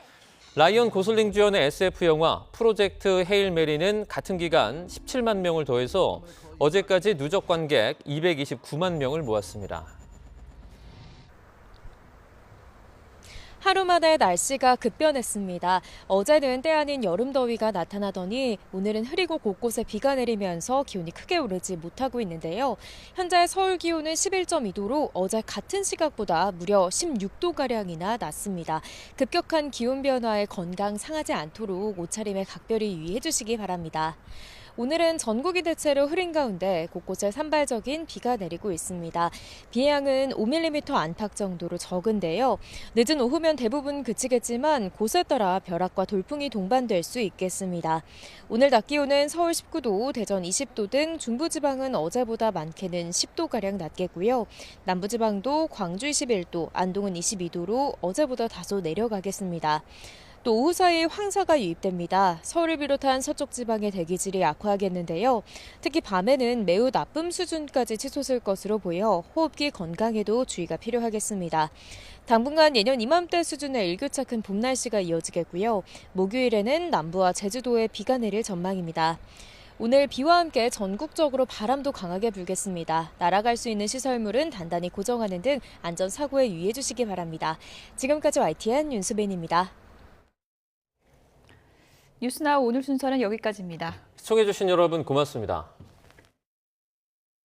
라이언 고슬링 주연의 SF 영화 프로젝트 헤일 메리는 같은 기간 17만 명을 더해서 어제까지 누적 관객 229만 명을 모았습니다. 하루 만에 날씨가 급변했습니다. 어제는 때 아닌 여름 더위가 나타나더니 오늘은 흐리고 곳곳에 비가 내리면서 기온이 크게 오르지 못하고 있는데요. 현재 서울 기온은 11.2도로 어제 같은 시각보다 무려 16도가량이나 낮습니다. 급격한 기온 변화에 건강 상하지 않도록 옷차림에 각별히 유의해 주시기 바랍니다. 오늘은 전국이 대체로 흐린 가운데 곳곳에 산발적인 비가 내리고 있습니다. 비의 양은 5mm 안팎 정도로 적은데요. 늦은 오후면 대부분 그치겠지만 곳에 따라 벼락과 돌풍이 동반될 수 있겠습니다. 오늘 낮 기온은 서울 19도, 대전 20도 등 중부지방은 어제보다 많게는 10도가량 낮겠고요. 남부지방도 광주 21도, 안동은 22도로 어제보다 다소 내려가겠습니다. 또 오후 사이 황사가 유입됩니다. 서울을 비롯한 서쪽 지방의 대기질이 악화하겠는데요. 특히 밤에는 매우 나쁨 수준까지 치솟을 것으로 보여 호흡기 건강에도 주의가 필요하겠습니다. 당분간 예년 이맘때 수준의 일교차 큰 봄 날씨가 이어지겠고요. 목요일에는 남부와 제주도에 비가 내릴 전망입니다. 오늘 비와 함께 전국적으로 바람도 강하게 불겠습니다. 날아갈 수 있는 시설물은 단단히 고정하는 등 안전사고에 유의해 주시기 바랍니다. 지금까지 YTN 윤수빈입니다. 뉴스나우 오늘 순서는 여기까지입니다. 시청해주신 여러분 고맙습니다.